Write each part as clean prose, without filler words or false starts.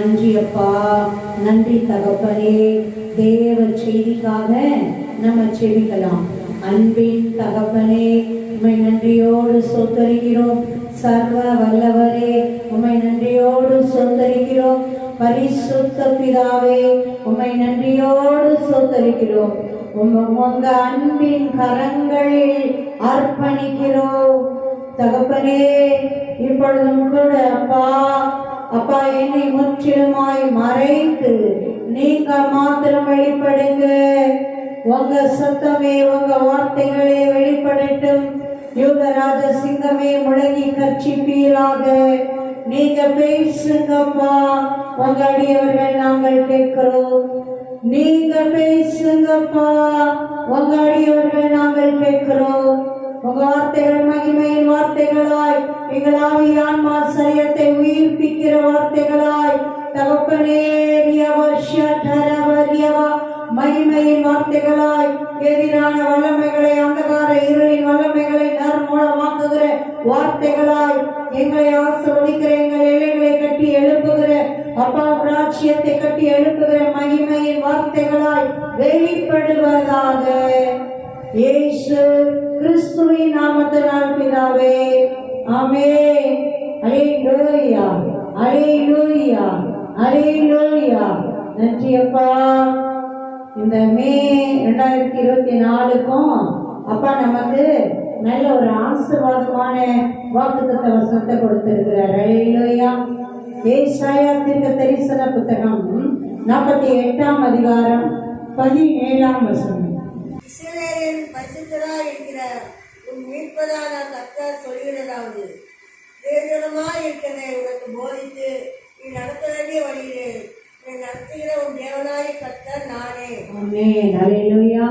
நன்றி அப்பா, நன்றி தகப்பனே. தேவ செய்திக்காக நம்ம செபிக்கலாம். அன்பின் தகப்பனே, உம்மை நன்றியோடு சொந்தரிக்கிறோம். சர்வ வல்லவரே, உம்மை நன்றியோடு சொந்தரிக்கிறோம். பரிசுத்த பிதாவே, உம்மை நன்றியோடு சொந்தரிக்கிறோம். உங்க அன்பின் கரங்களில் அர்ப்பணிக்கிறோம் தகப்பனே. இப்பொழுதும் கூட அப்பா அப்பா என்னை முற்றிலுமாய் மறைத்து நீங்க மாத்திரம் வெளிப்படுங்க. உங்க சத்தமே, உங்க வார்த்தைகளே வெளிப்படட்டும். யுகராஜ சிங்கமே முழங்கி கர்ச்சிப்பீராக. நீங்க பேசுங்கப்பா, உங்க அடியவர்கள் நாங்கள் கேட்கிறோம். நீங்க பேசுங்கப்பா, உங்க அடியவர்கள் நாங்கள் கேட்கிறோம். உங்க வார்த்தைகள் மகிமையின் வார்த்தைகளாய், எங்கள் ஆவி ஆன்மா சரீரத்தை உயிர்ப்பிக்கிற வார்த்தைகளாய் தகப்பனே, மகிமையின் வார்த்தைகளாய், எதிரான வல்லமைகளை, அந்தகார இருளின் வல்லமைகளை நற்மூலமாக்குகிற வார்த்தைகளாய், எங்களை ஆசீர்வதிக்கிற, எங்கள் எல்லைகளை கட்டி எழுப்புகிற, அப்பா ராஜ்யத்தை கட்டி எழுப்புகிற மகிமையின் வார்த்தைகளாய் வெளிப்படுவதாக. இயேசு கிறிஸ்துவின் நாமத்தினால் பிதாவே, ஆமென். அல்லேலூயா, அல்லேலூயா, அல்லேலூயா. நன்றி அப்பா. இந்த மே 2024க்கும் அப்பா நமக்கு நல்ல ஒரு ஆசீர்வாதமான வாக்குத்தத்த வசனத்தை கொடுத்திருக்கிறார். அல்லேலூயா. ஏசாயா தீர்க்க தரிசன புத்தகம் 48ஆம் அதிகாரம் 17ஆம் வசனம். இஸ்ரவேலின் பரிசுத்தராய் இருக்கிற உன் மீட்பரான கர்த்தர் சொல்கிறதாவது, தேவஜனமாய் இருக்கிறதை உனக்கு போதித்து நீ நடத்த வேண்டிய வழியிலே நீ நடத்துகிற உன் தேவனாய் கர்த்தர் நானே. ஆமென். அல்லேலூயா.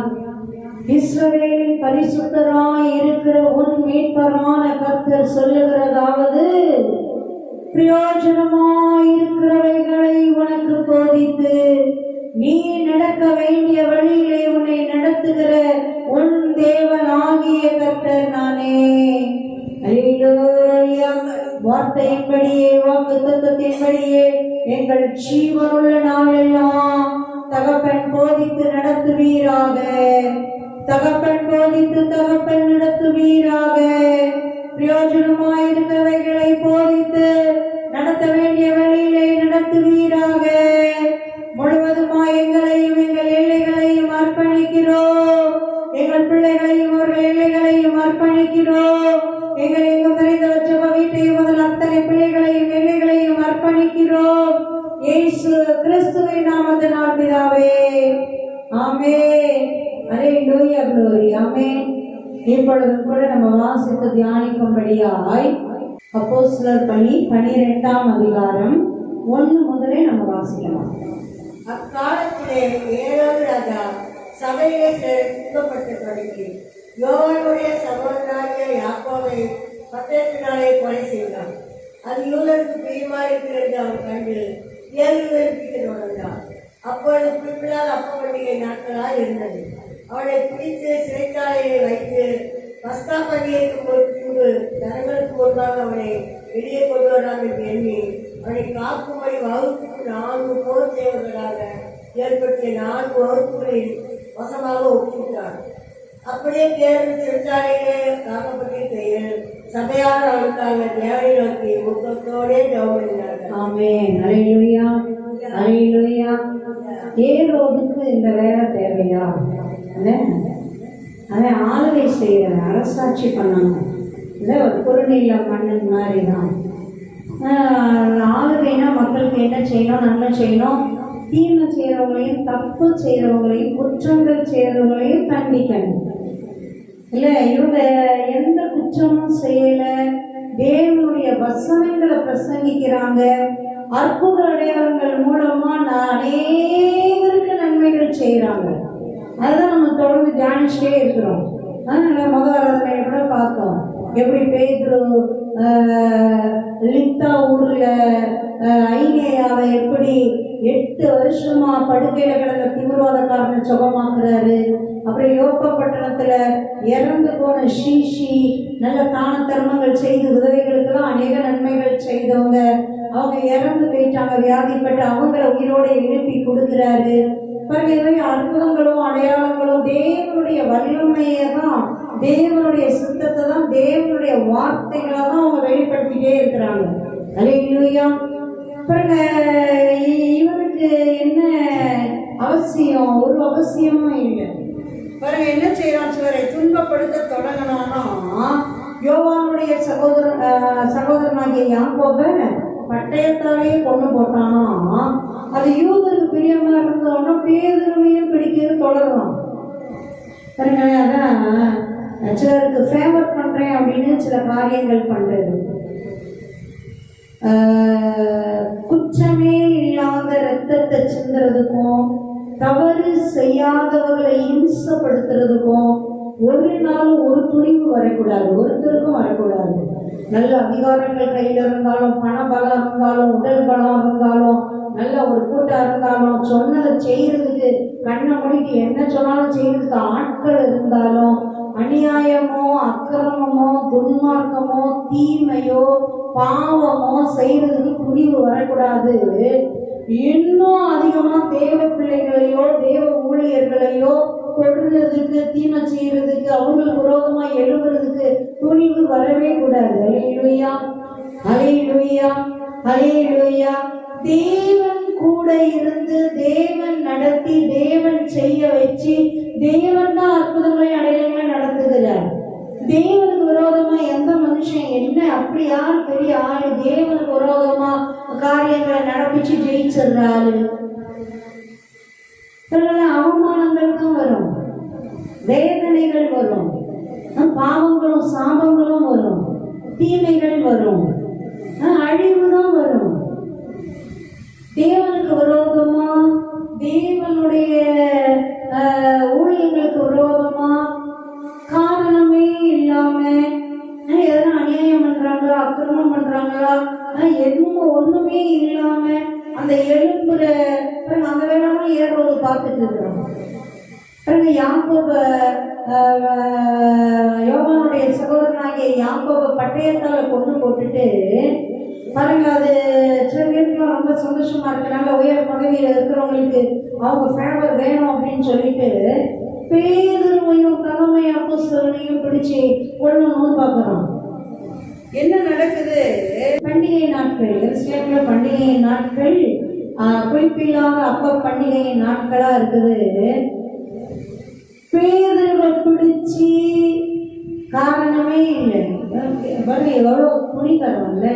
இஸ்ரவேலின் பரிசுத்தராய் இருக்கிற உன் மீட்பரான கர்த்தர் சொல்லுகிறதாவது, பிரயோஜனமாய் இருக்கிறவைகளை உனக்கு போதித்து நீ நடக்க வேண்டிய வழியிலே உன்னை நடத்துகிற உன் தேவனாகிய கர்த்தர் நானே. அல்லேலூயா. வார்த்தையின்படியே, வாக்குத்தத்தத்தின்படியே எங்கள் ஜீவனுள்ள நாளெல்லாம் தகப்பன் போதித்து நடத்துவீராக. தகப்பன் போதித்து தகப்பன் நடத்துவீராக. பிரயோஜனமாயிருக்கிறவைகளை போதித்து நடத்த வேண்டிய வழியிலே நடத்துவீராக. முழுவதுமாய் எங்களையும் எங்கள் எல்லைகளையும் அர்ப்பணிக்கிறோம். எங்கள் பிள்ளைகளையும் அவர்கள் எல்லைகளையும் அர்ப்பணிக்கிறோம். எங்கள் எங்கும் நிறைந்தவற்ற வீட்டையும் முதல் அத்தனை பிள்ளைகளையும் எல்லைகளையும் அர்ப்பணிக்கிறோம். இயேசு கிறிஸ்துவின் நாமத்தினால் பிதாவே, ஆமென். அல்லேலூயா, glory, ஆமென். இப்பொழுதும் கூட நம்ம வாசித்து தியானிக்கும்படியாய் அப்போஸ்தலர் பணி 12ஆம் அதிகாரம் 1 முதலே நம்ம வாசிக்கலாம். அக்காலத்திலே ஏரோது ராஜா சபையிலே துன்பப்பட்டபடிக்கு யோவானுடைய சகோதரனாகிய யாக்கோபை பட்டயத்தினாலே கொலை செய்தான். அது யூதருக்கு பிரியமாயிருக்கிறது அவன் கண்டு ஏழு வெறுப்பிக்க தொடர்ந்தான். அப்பொழுது குறிப்பிடாத அப்ப பண்டிகை நாட்களாக இருந்தது. அவனை பிடித்து சிறைச்சாலையை வைத்து பஸ்கா பண்டிகைக்கு பின்பு ஜனங்களுக்கு முன்பாக அவனை வெளியே கொண்டு வரலாம் என்று எண்ணி அவனை காக்கும்படி வகுப்புக்கு 4 போர் செய்வதற்காக ஏற்படுத்திய 4 வகுப்புகளில் வசமாக ஒப்புவிட்டார். அப்படியே தேர்வு சிறைச்சாலையிலே காக்கப்பட்டிருக்கையில் சபையார் அவனுக்காக தேவனை நோக்கி முகத்தோடே ஜெபம். ஆமென். அல்லேலூயா, அல்லேலூயா. ஏரோதுக்கு இந்த வேலை தேவையா? அவன் ஆளுகை செய்யற, அரசாட்சி பண்ணாங்க. இல்லை, ஒரு குறுநில மன்னன் மாதிரி தான். ஆளுகைனா மக்களுக்கு என்ன செய்யணும், நன்மை செய்யணும். தீமை செய்கிறவங்களையும், தப்பு செய்கிறவங்களையும், குற்றங்கள் செய்கிறவங்களையும் தண்டிக்கணும். இல்லை, இவங்க எந்த குற்றமும் செய்யலை, தேவனுடைய வசனங்களை பிரசங்கிக்கிறாங்க. அற்புத அடையாளங்கள் மூலமா அநேகருக்கு நன்மைகள் செய்யறாங்க. அதுதான் நம்ம தொடர்ந்து தியானிச்சுட்டே இருக்கிறோம். மகாராதனை கூட பார்த்தோம். எப்படி பேதுரு லித்தா ஊர்ல ஐனேயாவை எப்படி 8 வருஷமா படுக்கையில கிடந்த திமிர்வாதக்காரனை சுகமாக்குறாரு. அப்புறம் யோப்பா பட்டணத்துல இறந்து போன ஷீஷி நல்ல தான தர்மங்கள் செய்து உதவிகளுக்கெல்லாம் அநேக நன்மைகள் செய்தவங்க. அவங்க இறந்து போயிட்டாங்க, வியாதிப்பட்டு அவங்கள உயிரோட எழுப்பி கொடுக்குறாரு. பாருங்க, இவை அற்புதங்களும் அடையாளங்களும் தேவனுடைய வல்லமையை தான், தேவனுடைய சித்தத்தை தான், தேவனுடைய வார்த்தைகளை தான் அவங்க வெளிப்படுத்திட்டே இருக்கிறாங்க. அல்லேலூயா. பாருங்க, இவனுக்கு என்ன அவசியம்? ஒரு அவசியமும் இல்லை. பாருங்க, என்ன செய்யறான்? சிலரை துன்பப்படுத்த தொடங்கினானா யோவானுடைய சகோதரனாகிய யாக்கோபை பட்டயத்தாலேயே கொண்டு போட்டானா. அது யூதருக்கு பிரியமா இருந்தோன்னா பேதுருவையும் பிடிக்கிறது தொடரலாம். பாருங்க, அதான் சிலருக்கு ஃபேவர் பண்றேன் அப்படின்னு சில காரியங்கள் பண்றது. குற்றமே இல்லாத ரத்தத்தை சிந்துறதுக்கும் தவறு செய்யாதவர்களை இம்சப்படுத்துறதுக்கும் ஒரு நாள் ஒரு துணிவு வரக்கூடாது, ஒருத்தருக்கும் வரக்கூடாது. நல்ல அதிகாரங்கள் கையில் இருந்தாலும், பண பலம் இருந்தாலும், உடல் பலம் இருந்தாலும், நல்ல ஒரு கூட்டம் இருந்தாலும், சொன்னதை செய்யறதுக்கு கண்ணை மூடிட்டு என்ன சொன்னாலும் செய்யறதுக்கு ஆட்கள் இருந்தாலும், அநியாயமோ அக்கிரமமோ துன்மார்க்கமோ தீமையோ பாவமோ செய்யறதுக்கு துணிவு வரக்கூடாது. இன்னும் அதிகமா தேவ பிள்ளைகளையோ தேவ ஊழியர்களையோ கொடுறதுக்கு, தீமை செய்யறதுக்கு, அவங்களுக்கு விரோதமா எழுதுறதுக்கு துணிவு வரவே கூடாது. அல்லேலூயா, அல்லேலூயா, அல்லேலூயா. தேவன் கூட இருந்து, தேவன் நடத்தி, தேவன் செய்ய வச்சு, தேவன் தான் அற்புதங்களை அடையாளங்களை நடத்துகிறார். தேவனுக்கு விரோதமா எந்த மனுஷன் என்ன, அப்படி யார் பெரிய ஆளு தேவனுக்கு விரோதமா காரியங்களை நடப்பிச்சு ஜெயிச்சிடுறாரு? அவமானங்கள் தான் வரும், வேதனைகள் வரும், பாவங்களும் சாபங்களும் வரும், தீமைகள் வரும், அழிவு தான் வரும். தேவனுக்கு விரோதமா, தேவனுடைய ஊழியங்களுக்கு விரோதமா காரணமே இல்லாம எதனா அநியாயம் பண்றாங்களா, அக்கிரமம் பண்றாங்களா, எதுவும் ஒண்ணுமே இல்லாம அந்த எழும்புற அந்த வேளாண்மை ஏறுவது பார்த்துட்டு இருக்கிறோம். யோவானுடைய சகோதரனாகிய யாக்கோபை பட்டயத்தால கொண்டு போட்டுட்டு பாருங்க, அது சில பேருக்குலாம் ரொம்ப சந்தோஷமா இருக்கு. நல்ல உயர் பதவியில் இருக்கிறவங்களுக்கு அவங்க ஃபேவர் வேணும் அப்படின்னு சொல்லிட்டு பேதுருவையும் தலைமை அப்போஸ்தலனையும் பிடிச்சு கொள்ளணும்னு பார்க்குறோம். என்ன நடக்குது? பண்டிகை நாட்கள், எருசலேம்ல பண்டிகை நாட்கள் குறிப்பில்லாத அப்ப பண்டிகை நாட்களா இருக்குது. பேதுருவை பிடிச்சி காரணமே இல்லை. எவ்வளோ துணிகரம்ல,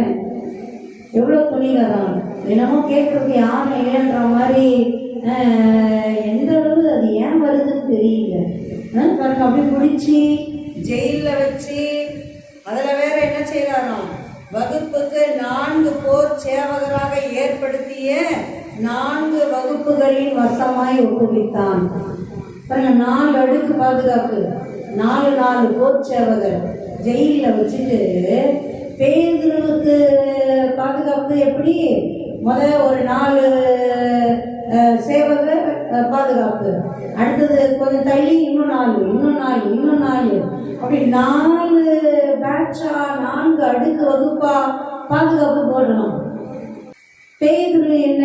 எவ்வளோ துணிகரம். என்னமோ கேட்கறதுக்கு யாரும் இல்லைன்ற மாதிரி எந்த அளவு அது ஏன் வருதுன்னு தெரியல. அப்படி பிடிச்சி ஜெயிலில் வச்சு அதில் வேற என்ன செய்யறாராம்? வகுப்புக்கு 4 போர் சேவகராக ஏற்படுத்திய 4 வகுப்புகளின் வசமாய் ஒப்புவித்தான். 4 அடுக்கு பாதுகாப்பு, 4 போர் சேவகர் ஜெயிலில் வச்சுட்டு பேதுருவுக்கு பாதுகாப்பு எப்படி? ஒரு 4 சேவகர் பாதுகாப்பு, அடுத்தது கொஞ்சம் தள்ளி இன்னும் 4 அப்படி 4 பேட்சா, 4 அடுக்கு வகுப்பா பாதுகாப்பு போடணும். பேதுரு என்ன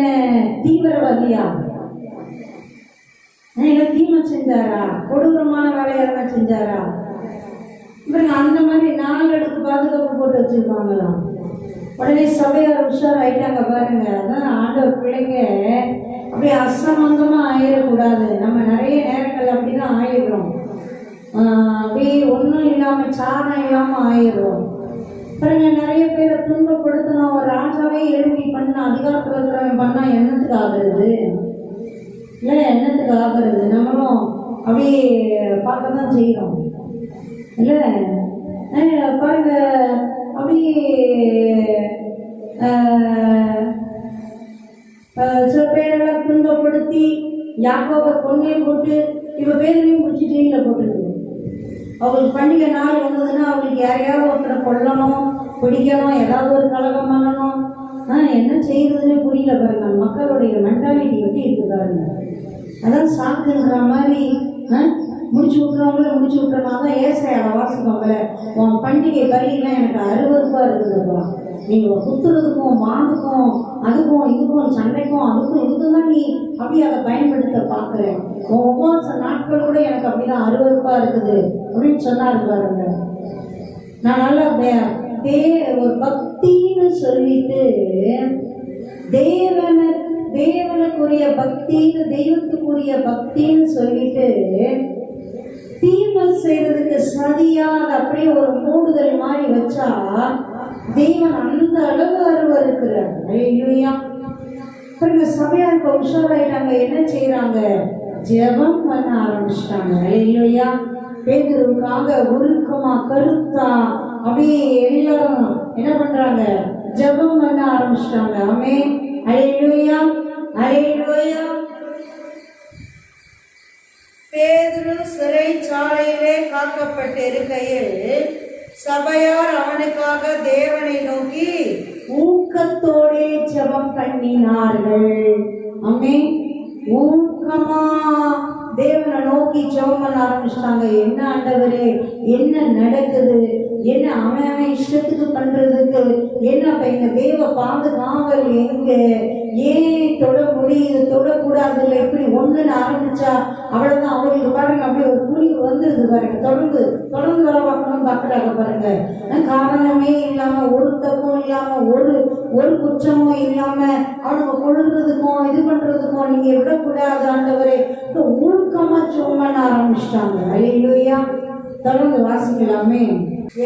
தீவிரவாதியா? என்ன தீமை செஞ்சாரா? கொடூரமான வேலையாக செஞ்சாரா? அந்த மாதிரி 4 அடுக்கு பாதுகாப்பு போட்டு வச்சிருக்காங்களாம். உடனே சபையார் உஷார் ஆயிட்டாங்க. பாருங்க, அதான் ஆண்டவர் பிள்ளைங்க அப்படியே அசமந்தமா ஆயிடக்கூடாது. நம்ம நிறைய நேரங்கள் அப்படிதான் ஆயிடுறோம். அப்படியே ஒன்றும் இல்லாம சாரம் இல்லாம ஆயிடுறோம். பாருங்க, நிறைய பேரை துன்பப்படுத்தினா ஒரு ராஜாவே எழுப்பி பண்ண, அதிகாரத்தில் இருக்கிறவங்க பண்ணா என்னத்துக்கு ஆகுறது? இல்லை, என்னத்துக்கு ஆகுறது? நம்மளும் அப்படியே பார்க்க தான் செய்யறோம் இல்லை? பாருங்க, அப்படியே சில பேரெல்லாம் துன்பப்படுத்தி யாக்கோபை கொண்டே போட்டு இப்போ பேரையும் பிடிச்சி ஜெயிலில் போட்டுருது. அவங்களுக்கு பண்டிகை நாள் வந்ததுன்னா அவங்களுக்கு யாரையாவது ஒருத்தரை கொல்லணும், பிடிக்கணும், ஏதாவது ஒரு கலகம் பண்ணணும். என்ன செய்யறதுன்னே புரியல. பாருங்க, மக்களுடைய மென்டாலிட்டி எப்படி இருக்கு பாருங்க. அதான் சாக்குங்கிற மாதிரி முடிச்சு விட்டுறவங்கள முடிச்சு விட்டுறனால தான் ஏசாயால வாசிப்பாங்கள, உன் பண்டிகை பலியெல்லாம் எனக்கு அருவருப்பா இருக்குதுப்பா. நீ குத்துறதுக்கும் மாண்டுக்கும் அதுக்கும் இதுக்கும் சண்டைக்கும் அதுக்கும் இதுக்கும் தான் நீ அப்படி அதை பயன்படுத்த பார்க்குற. ஒவ்வொரு நாட்கள் கூட எனக்கு அப்படிதான் அருவருப்பா இருக்குது அப்படின்னு சொன்னாரு பாருங்க. நான் நல்லா ஒரு பக்தின்னு சொல்லிட்டு தேவனுக்குரிய பக்தின்னு தெய்வத்துக்குரிய பக்தின்னு சொல்லிட்டு தீமை செய்யறதுக்கு சதியா அப்படியே ஒரு மூடுதல் மாதிரி வச்சா தெய்வன் அந்த அளவு அருவருக்கிறார். இல்லையா? சபையாருக்கு உஷாராயிட்டாங்க. என்ன செய்யறாங்க? ஜெபம் பண்ண ஆரம்பிச்சிட்டாங்க. இல்லையா? பேதுருவுக்காக உருக்கமா கருத்தா அப்படியே எல்லாரும் என்ன பண்றாங்க? ஜெபம் பண்ண ஆரம்பிச்சிட்டாங்க. ஆமென். அல்லேலூயா, அல்லேலூயா. பேதுரு சிறைச்சாலையிலே காக்கப்பட்டிருக்கையில் சபையார் அவனுக்காக தேவனை நோக்கி ஊக்கத்தோடே ஜெபம் பண்ணினார்கள். ஆமென். ஊக்கமா தேவனை நோக்கி ஜெபம் பண்ண ஆரம்பிச்சிட்டாங்க. என்ன ஆண்டவரே, என்ன நடக்குது, என்ன அவன் இஷ்டத்துக்கு பண்றதுக்கு என்ன எங்க தேவ பாதுகாவல் எங்க, ஏன் தொட முடியுது, தொடக்கூடாதுல்ல, இப்படி ஒண்ணுன்னு ஆரம்பிச்சா அவ்வளவுதான். அவருக்கு பாருங்க அப்படி ஒரு புலி வந்துருது பாருங்க. தொடர்ந்து வேலை பார்க்கணும்னு பார்க்குறாங்க பாருங்க. காரணமே இல்லாம, ஒரு தப்பும் இல்லாம, ஒரு குற்றமும் இல்லாம அவனுக்கு கொள்றதுக்கும் இது பண்றதுக்கும் நீங்க விடக்கூடாது ஆண்டவரே. ஊக்கமா சும்மா ஆரம்பிச்சிட்டாங்க. அல்லேலூயா. தொடர்ந்து வாசிக்கலாமே.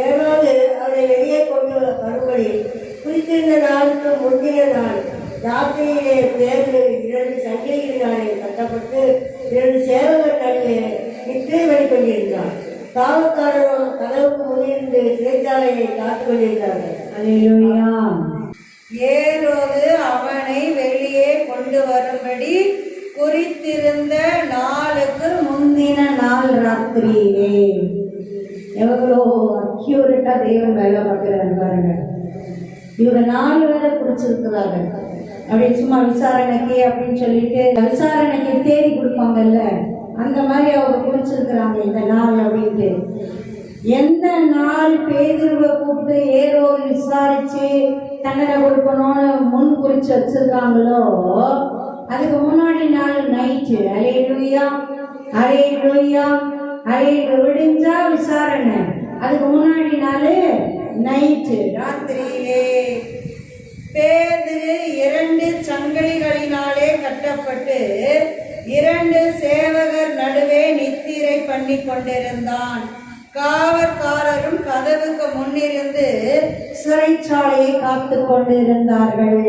ஏழாவது அவரை வெளியே கொண்டு வரும்படி குறித்திருந்த நாளுக்கு முந்தின நாள் ராத்திரியிலே பேரு 2 சங்கிலிகளினாலே கட்டப்பட்டு 2 சேவகர் நடுவே நித்திரை வழி கொண்டிருந்தார். காவல்காரரும் கதவுக்கு முன்னிருந்து சிறைச்சாலையை காத்துக் கொண்டிருந்தார்கள். அல்லேலூயா. ஏரோது அவனை வெளியே கொண்டு வரும்படி குறித்திருந்த நாளுக்கு முந்தின நாள் ராத்திரியிலே. எவ்வளோ அக்யூரேட்டா தேவன் வேலை பார்க்கிறாரு பாருங்க. இவங்க 4 பேரை பிடிச்சிருக்கிறாங்க. அப்படி சும்மா விசாரணைக்கு அப்படின்னு சொல்லிட்டு விசாரணைக்கு தேடி கொடுப்பாங்கல்ல, அந்த மாதிரி அவங்க பிடிச்சிருக்கிறாங்க இந்த நாள் அப்படின்ட்டு. எந்த நாள் பேதுருவை கூப்பிட்டு ஏரோது விசாரிச்சு தண்டனை கொடுக்கணும்னு முன் குறிச்சு வச்சிருக்காங்களோ அதுக்கு முன்னாடி நாள் நைட்டு. அல்லேலூயா, அல்லேலூயா, அல்லேலூயா. விடிஞ்சா விசாரணை, அதுக்கு முன்னாடி நாள் நைட்டு ராத்திரியிலே பேதுரு 2 சங்கிலிகளினாலே கட்டப்பட்டு 2 சேவகர் நடுவே நித்திரை பண்ணி கொண்டிருந்தான். காவற்காரரும் கதவுக்கு முன்னிருந்து சிறைச்சாலையை காத்து கொண்டிருந்தார்கள்.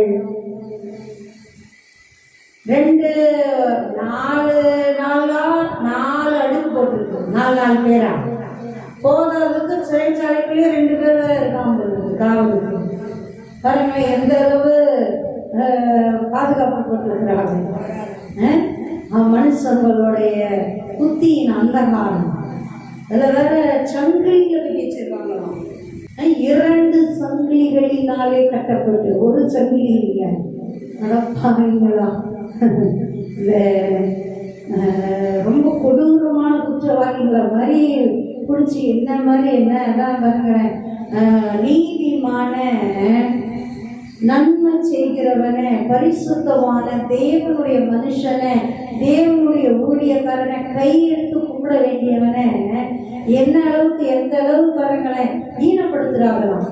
4 அடுக்கு போட்டிருக்கு. 4 பேரா போதாதுக்கு சிறைச்சாலைக்குள்ளேயே 2 பேர் இருக்காங்க காவலுக்கு. பாருங்க எந்த அளவு பாதுகாப்பு போட்டிருக்கிறாங்க. மனுஷங்களுடைய புத்தியின் அந்தகாரம். அதில் வேற சங்கிலிகளை கட்டி வச்சிருக்காங்களாம். 2 சங்கிலிகளினாலே கட்டப்பட்டு, ஒரு சங்கிலி இல்லை. நடப்பாங்களா? இந்த ரொம்ப கொடூரமான குற்றவாளிகளை மாதிரி பிடிச்சி என்ன மாதிரி என்ன அதான் பாருங்களேன். நீதிமான நன்மை செய்கிறவனை, பரிசுத்தமான தேவனுடைய மனுஷனை, தேவனுடைய ஊழியக்காரனை கையெடுத்து கும்பிட வேண்டியவனை என்ன அளவுக்கு எந்த அளவுக்கு பாருங்களேன் ஈனப்படுத்துறாங்களாம்,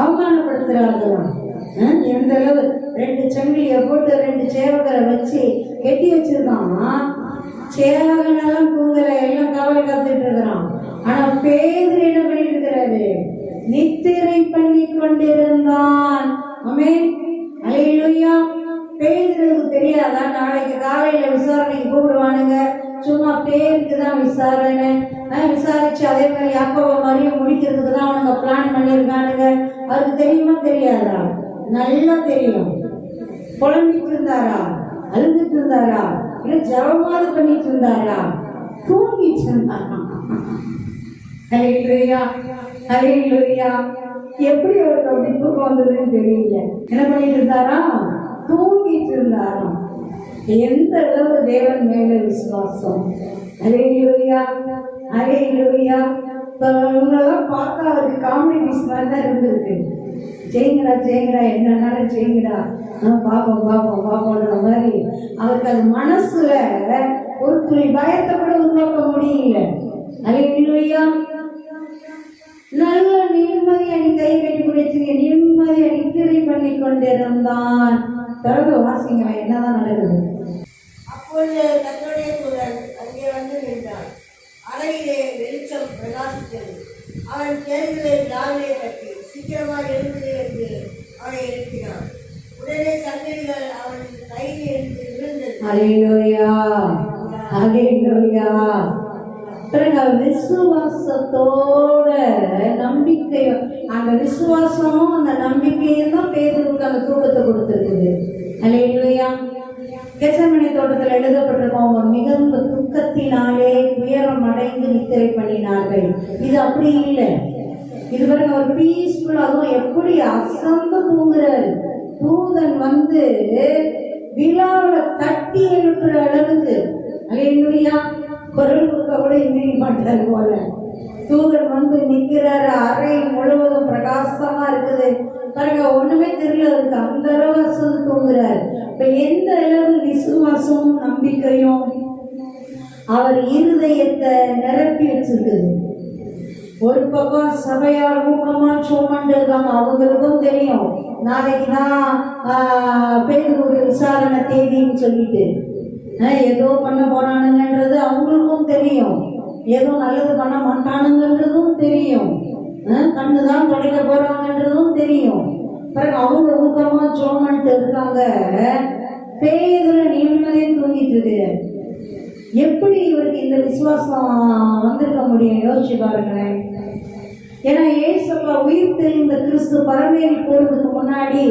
அவமானப்படுத்துறாங்களாம். எந்த அளவு 2 சங்கிலியை போட்டு 2 சேவகரை வச்சு கெட்டி வச்சிருக்கான். சேவகனெல்லாம் தூங்கலை, எல்லாம் காவல் காத்துட்டு இருக்கிறான். ஆனா பேதுரு என்ன பண்ணிட்டு இருக்கிறாரு? நித்திரை பண்ணி கொண்டிருந்தான். ஆமென். அல்லேலூயா. பேதுருக்கு தெரியாதா நாளைக்கு காலையில விசாரணைக்கு கூப்பிடுவானுங்க, சும்மா பேருக்கு தான் விசாரணை, விசாரிச்சு அதே மாதிரி யாக்கோப மாதிரியும் முடிக்கிறதுக்கு தான் அவனுங்க பிளான் பண்ணியிருக்கானுங்க. அதுக்கு தெரியுமா தெரியாதா? நல்லா தெரியும். புலம்பிட்டு இருந்தாரா? அழுதுட்டு இருந்தாரா? இல்ல ஜபமாவது பண்ணிட்டு இருந்தாரா? தூங்கிட்டு இருந்தாரா? அல்லேலூயா, அல்லேலூயா. எப்படி அவருக்கு அப்படி தூக்கம் வந்ததுன்னு தெரியல. என்ன பண்ணிட்டு இருந்தாரா? தூங்கிட்டு இருந்தாராம். எந்த அளவு தேவன் மேல விசுவாசம். அல்லேலூயா, அல்லேலூயா. இவங்கெல்லாம் பார்த்தா அவருக்கு காமெடி பீஸ் மாதிரி தான் இருந்திருக்கு. செய்யுங்கடா என்னன்னாலும் செய்யுங்கடா, பாப்போம்ன்ற மாதிரி அவருக்கு அது மனசுல ஒரு துளி பயத்தை கூட உருவாக்க முடியல. அல்லேலூயா. நல்ல நிம்மதியை நீ கை கட்டி பிடிச்சிங்க, நிம்மதியை நித்திரை பண்ணி கொண்டிருந்தான். தொடர்ந்து வாசிங்களா, என்னதான் நடக்குது? அப்பொழுது கர்த்தருடைய தூதன் அங்கே வந்து நின்றான். அறையிலே வெளிச்சம் பிரகாசித்தது. அவன் கேள்விகளை நாவிலே கட்டி சீக்கிரமாக எழுந்தது என்று அவனை எழுப்பினான். உடனே சங்கிலிகள் அவன் கையில் இருந்து விழுந்தது. அல்லேலூயா, அல்லேலூயா. விசுவாசத்தோட நம்பிக்கை, அந்த விசுவாசமும் அந்த நம்பிக்கையும் தான் பேதுருக்கு அந்த தூக்கத்தை கொடுத்துருக்குது. அல்லேலூயா. கெத்செமனே தோட்டத்தில் எழுதப்பட்டிருக்கோம், அவங்க மிகுந்த துக்கத்தினாலே துயரம் அடைந்து நித்திரை பண்ணினார்கள். இது அப்படி இல்லை. இது பாருங்க, ஒரு பீஸ்ஃபுல், அதுவும் எப்படி அசந்து தூங்குறாரு. தூதன் வந்து விழாவில் தட்டி எழுப்புற அளவுக்கு, அல்லேலூயா, குரல் கொடுக்க கூட எந்திரிக்க மாட்டாரு போல. தூதன் வந்து நிற்கிறாரு. அறை முழுவதும் பிரகாசமா இருக்குது பாருங்க, ஒண்ணுமே தெரியல இருக்கு. அந்த அளவு அசந்து தூங்குறாரு. இப்ப எந்த அளவு விசுவாசமும் நம்பிக்கையும் அவர் இருதயத்தை நிரப்பி வச்சிருக்குது. ஒரு பக்கம் சபையார் ஊக்கமா சோமண்டு இருக்காங்க, அவங்களுக்கும் தெரியும் நாளைக்குதான் பேருக்கு விசாரணை தேதின்னு சொல்லிட்டு ஏதோ பண்ண போறானுங்கன்றது அவங்களுக்கும் தெரியும், ஏதோ நல்லது பண்ண மாட்டானுங்கன்றதும் தெரியும், கண்ணுதான் துடைக்க போறாங்கன்றதும் தெரியும். பிறகு அவங்க ஊக்கமா சோமன்ட்டு இருக்காங்க. பேதுல நிம்மதியே தூங்கிட்டு இருக்கு. எப்படி இவருக்கு இந்த விசுவாசம் வந்திருக்க முடியும்? யோசிச்சு பாருங்களேன். ஏன்னா ஏசப்பா உயிர் தெளிந்த கிறிஸ்து பரமேறி போறதுக்கு முன்னாடி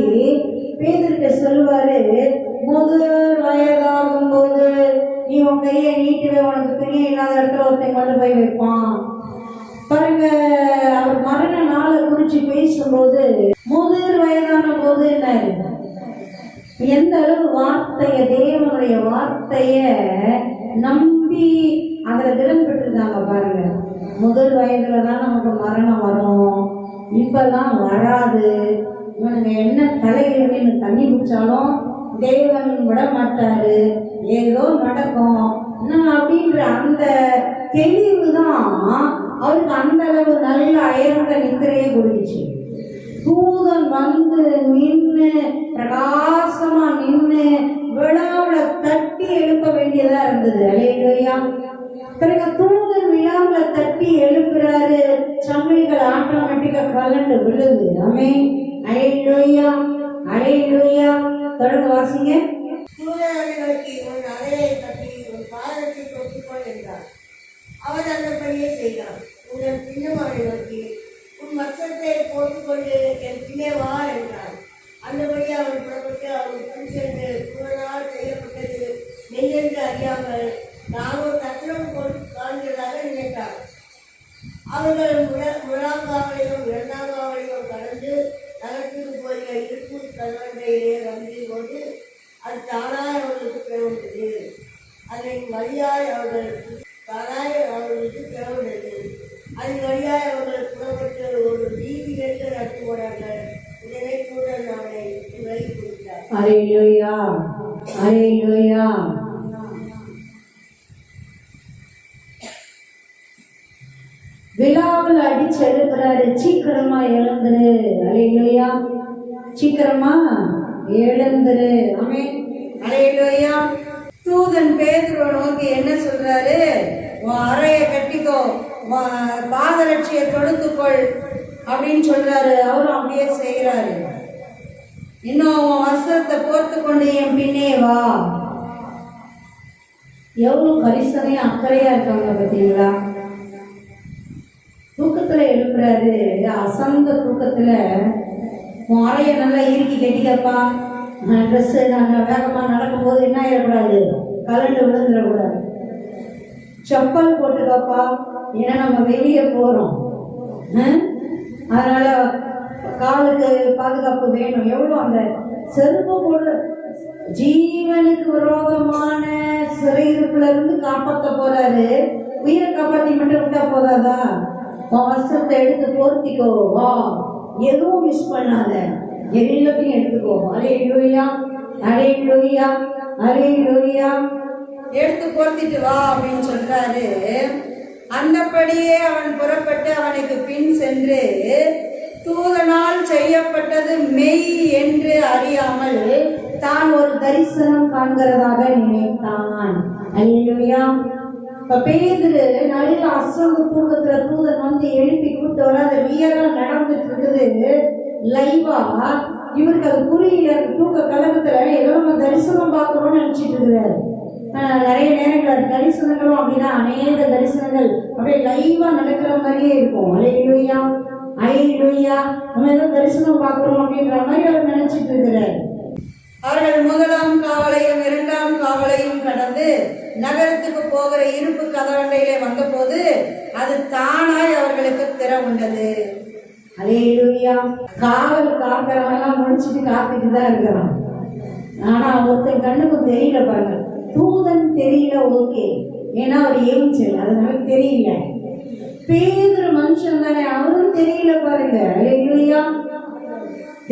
பேதுருட்ட சொல்லுவாரு, முதல் வயதாகும் போது நீ உன் கையை நீட்டுவே, உனக்கு பிணிய இல்லாத இடத்துல ஒருத்தன் கொண்டு போய் வைப்பான். பாருங்க, அவர் மரண நாளை குறிச்சு பேசும்போது முதல் வயதான போது என்ன, எந்த அளவு வார்த்தைய, தேவனுடைய வார்த்தைய நம்பி அதில் திறன் பெற்றிருந்தாங்க பாருங்க. முதல் வயதுல தான் நமக்கு மரணம் வரும், இப்பெல்லாம் வராது. இவனுங்க என்ன தலையில தண்ணி குடிச்சாலும் தேவன் விட மாட்டாரு, ஏதோ நடக்கும் அப்படின்ற அந்த தெளிவு தான் அவருக்கு அந்த அளவு நல்ல அயர்ந்த நித்திரையை கொடுத்துச்சு. தூதன் வந்து நின்று பிரகாசமா நின்று விழாவில் தட்டி எழுப்ப வேண்டியதா இருந்தது. அல்லேலூயா. பிறகு தூதன் விழாவில் தட்டி எழுப்புறாரு, சங்கிலிகள் ஆட்டோமேட்டிக்கா கலண்டு விழுது. ஆமென். அல்லேலூயா, அல்லேலூயா. தொடர்ந்து வாசிங்க. தூதர்களுக்கு உன் அறையை கட்டி உன் பாதத்தை தொட்டுக்கொள் என்றார். அவன் அந்தபடியே செய்தான். உங்கள் பின்னும் அவனை நோக்கி உன் வஸ்திரத்தை போட்டுக்கொண்டு என் பின்னே வா என்றான். அந்தபடியே அவன் புறப்பட்டு அவன் பின் சென்று தூதனால் செய்யப்பட்டது நெஞ்சென்று அறியாமல் நான் ஒரு தத்திரம் காண்கிறதாக நினைத்தார். அவர்கள் முழாங்காவலையும் இரண்டாங்காவலையும் கடந்து நகரத்துக்கு போய் இருப்பு கல்வெண்டையிலே வந்து கொண்டு அது தானாய் அவர்களுக்கு பிறந்தது. அதன் வழியாய் அவர்களுக்கு பிறந்தது. அதன் வழியாய் அவர்கள் புறப்பட்டு ஒரு வீதி எடுத்து நடத்தி போனார்கள். இதனை தூதன் அவனை விலகி கொடுத்தார். அல்லேலூயா, அல்லேலூயா. விழாவில் அடிச்சு எழுப்புறாரு, சீக்கிரமா எழுந்துரு. அல்லேலூயா, சீக்கிரமா எழுந்துரு. ஆமென். அல்லேலூயா. தூதன் பேதுருவை நோக்கி என்ன சொல்றாரு? உன் அறையை கட்டிக்கோ, பாதரட்சியை தொடுத்துக்கொள் அப்படின்னு சொல்றாரு. அவரும் அப்படியே செய்யறாரு. இன்னும் உன் வஸ்திரத்தை போர்த்து கொண்டு என் பின்னே வா. எவ்வளவு கரிசனையா அக்கறையா இருக்காங்க பார்த்தீங்களா? தூக்கத்துல எழுப்புறாரு, அசந்த தூக்கத்துல உன் அறைய நல்லா இறுக்கி கட்டிக்கப்பா. ட்ரெஸ்ஸு நாங்கள் வேகமாக நடக்கும்போது என்ன ஆகிடக்கூடாது, கலண்டு விழுந்துடக்கூடாது. செப்பல் போட்டுக்கப்பா, ஏன்னா நம்ம வெளியே போகிறோம், அதனால காலுக்கு பாதுகாப்பு வேணும். எவ்வளோ அந்த செருப்பு போடுற ஜீவனுக்கு விரோதமான சிறையிருப்புல இருந்து காப்பாற்ற போறாரு. உயிரை காப்பாற்றி மட்டும் விட்டா போதாதா? உன் வஸ்திரத்தை எடுத்து போர்த்திக்கோ, வா எதுவும் மிஸ் பண்ணாத, எல்லாத்தையும் எடுத்துக்கோ. அல்லேலூயா, அல்லேலூயா, அல்லேலூயா. எடுத்து பொறுத்திட்டு வா அப்படின்னு சொல்றாரு. அந்தபடியே அவன் புறப்பட்டு அவனுக்கு பின் சென்று தூதனால் செய்யப்பட்டது மெய் என்று அறியாமல் தான் ஒரு தரிசனம் காண்கிறதாக நினைத்தான். அல்லேலூயா. இப்ப பேதுரு நல்ல அசங்கு தூக்கத்துல தூதன் வந்து எழுப்பி கூப்பிட்டு வர, அது ரியலா நடந்துட்டு இருக்குது, லைவா. இவருக்கு அது புரியல. தூக்க கலகத்துல ஏதோ நம்ம தரிசனம் பார்க்கணும்னு நினைச்சிட்டு இருக்கிறாரு. நிறைய நேரங்கள் தரிசனங்களும் அப்படின்னா அநேக தரிசனங்கள் அப்படியே லைவா நடக்கிற மாதிரியே இருக்கும். அல்லேலூயா, அல்லேலூயா. நம்ம ஏதோ தரிசனம் பார்க்கறோம் அப்படின்ற மாதிரி அவர் நினைச்சிட்டு இருக்கிறாரு. அவர்கள் முதலாம் காவலையும் இரண்டாம் காவலையும் கடந்து நகரத்துக்கு போகிற இருப்பு கதவண்டையிலே வந்தபோது அது தானாய் அவர்களுக்கு திறவுண்டது. அல்லேலூயா. காவல் காக்கிறவெல்லாம் முடிச்சுட்டு காத்துட்டு தான் இருக்கிறான். ஆனா ஒருத்தன் கண்ணுக்கு தெரியல பாருங்க. தூதன் தெரியல, ஓகே, ஏன்னா அவர் ஏஞ்சல், அதனால தெரியல. பேதுரு மனுஷன் தானே, அவரும் தெரியல பாருங்க. அல்லேலூயா.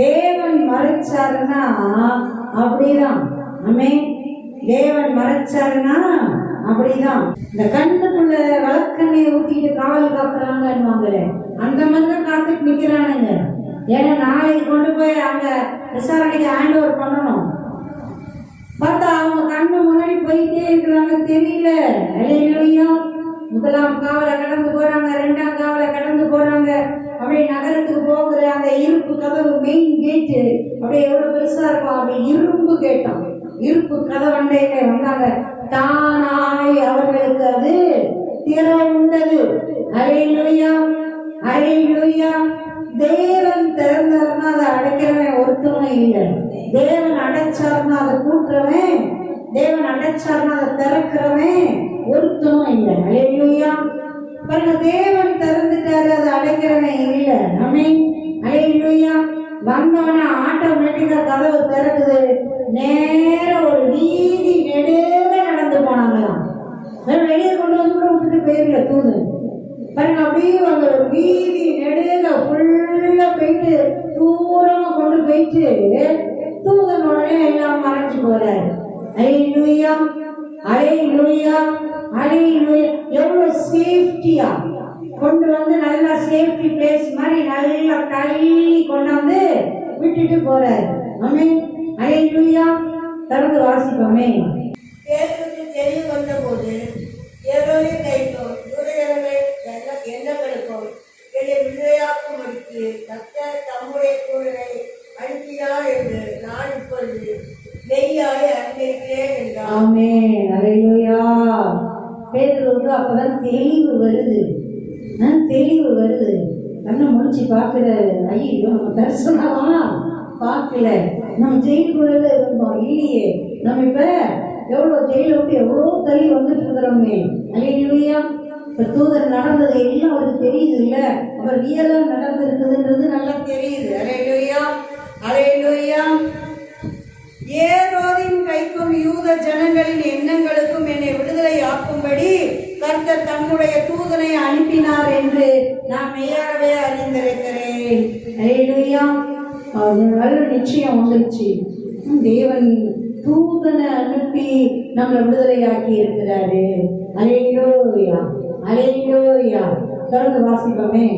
தேவன் மறைச்சாருன்னா அப்படிதான். ஆமென். தேவன் மறைச்சாருன்னா அப்படிதான். இந்த கண்ணுக்குள்ள வழக்கண்ணையை ஊத்திட்டு காவல் காக்குறாங்கன்னு அந்த மாதிரிதான் காத்துட்டு நிக்கிறானுங்க. ஏன்னா நாளைக்கு கொண்டு போய் அங்க விசாரணைக்கு ஹேண்ட் ஓவர் பண்ணணும். பார்த்தா அவங்க கண்ணு முன்னாடி போயிட்டே இருக்கிறாங்க, தெரியல. அல்லேலூயா. முதலாம் காவலை கடந்து போறாங்க, இரண்டாம் காவலை கடந்து போறாங்க. அப்படியே நகரத்துக்கு போகிற அந்த இருப்பு கதவு, மெயின் கேட்டு அப்படியே எவ்வளவு பெருசா இருக்கும். அப்படி இரும்பு கேட்டோம், இருப்பு கதவண்டையில வந்தாங்க. தானாய் அவர்களுக்கு அது திறவுண்டது. அல்லேலூயா, அல்லேலூயா. தேவன் திறந்தாருன்னா அதை அடைக்கிறவன் ஒருத்தவன் இல்லை. தேவன் அடைச்சாருன்னா அதை கூட்டுறவன், தேவன் அடைச்சாருன்னா அதை திறக்கிறவன் ஒருத்தனும் இல்லை. அல்லேலூயா. பாருங்க, தேவன் திறந்துட்டாரு, அதை அடைக்கிறவன் இல்லை. ஆமென். அல்லேலூயா. வந்தவன ஆட்டோமேட்டிக்கா கதவு திறக்குது. நேரம் ஒரு வீதி நெடுக நடந்து போனாங்களாம். வெளியே கொண்டு வந்து கூட விட்டுட்டு போயிருல தூது. பாருங்க, அப்படியே அந்த ஒரு வீதி நெடுக ஃபுல்லா போயிட்டு தூரமா கொண்டு போயிட்டு தூதன் உடனே எல்லாம் மறைஞ்சு போறாரு. அல்லேலூயா, அல்லேலூயா, அல்லேலூயா. எவ்வளவு சேஃப்டியா கொண்டு வந்து நல்லா சேஃப்டி பிளேஸ் மாதிரி நல்லா தள்ளி கொண்டாந்து விட்டுட்டு போறாரு. ஆமென். அல்லேலூயா. தொடர்ந்து வாசிப்போமே. பேதுருக்கு தெரிய வந்த போது ஏரோவின் கைக்கும் யூதர்கள் எண்ணங்களுக்கும் என்னை விடுதலையாக்கும்படிக்கு கர்த்தர் தம்முடைய தூதரை அனுப்பினார் என்று நான் இப்பொழுது மெய்யாய் அறிந்திருக்கிறேன் என்றார். ஆமென். அல்லேலூயா. பேதுருக்கு அப்பதான் தெளிவு வருது, தெளிவு வருது. கண்ணை முடிச்சு பார்க்கிறாரு. ஐயோ, நம்ம தரிசனமா பார்க்கல, நம்ம ஜெயிலுக்குள்ள இருந்தோம் இல்லையே, நம்ம இப்ப எவ்வளவு ஜெயில விட்டு எவ்வளவு தள்ளி வந்துட்டு இருக்கிறோமே. அல்லேலூயா. இப்ப தூதர் நடந்தது எல்லாம் அவருக்கு தெரியுது இல்ல, அவர் ரியலா நடந்திருக்குதுன்றது நல்லா தெரியுது. அல்லேலூயா, அல்லேலூயா. ஏரோதின் கைக்கும் யூத ஜனங்களின் எண்ணங்களுக்கும் என்னை விடுதலை ஆக்கும்படி கர்த்தர் தம்முடைய தூதனை அனுப்பினார் என்று நான் மெய்யாகவே அறிந்திருக்கிறேன். அல்லேலூயா. நல்ல நிச்சயம் வந்துருச்சு. தேவன் தூதனை அனுப்பி நம்மளை விடுதலையாக்கி இருக்கிறாரு. அல்லேலூயா, அல்லேலூயா. தொடர்ந்து வாசிப்போமே.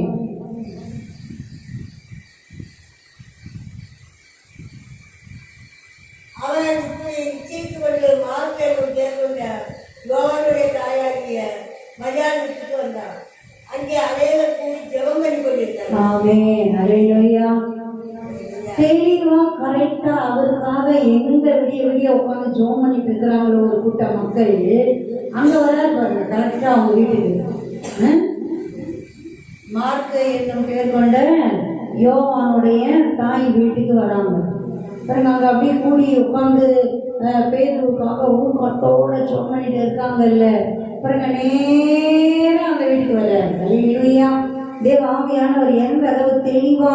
அவன் இச்சைக்கு கொண்டு மார்க்கெட்டும் தேர்கொண்ட யோவானுடைய தாயாகிய மரியாளுக்கு வந்தான். அங்கே அநேகர் கூடி ஜெபம் பண்ணி கொண்டிருந்தார். ஆமென். அல்லேலூயா. தெளிவா கரெக்டா அவருக்காக எங்க விடிய விடிய உட்காந்து ஜோம் பண்ணிட்டு இருக்கிறாங்களோ ஒரு கூட்டம் மக்கள், அங்க வராது பாருங்க கரெக்டா அவங்க வீட்டுக்கு. மார்க்கு என்னும் பேர் கொண்ட யோவானுடைய தாய் வீட்டுக்கு வராங்க. பாருங்க, அங்க அப்படியே கூடி உட்காந்து பேதுருக்காக ஊக்கத்தோட ஜோம் பண்ணிட்டு இருக்காங்கல்ல. பாருங்க, நேரம் அந்த வீட்டுக்கு வர்றாரு. அல்லேலூயா. தேவ ஆவியானவர் எந்த அளவு தெளிவா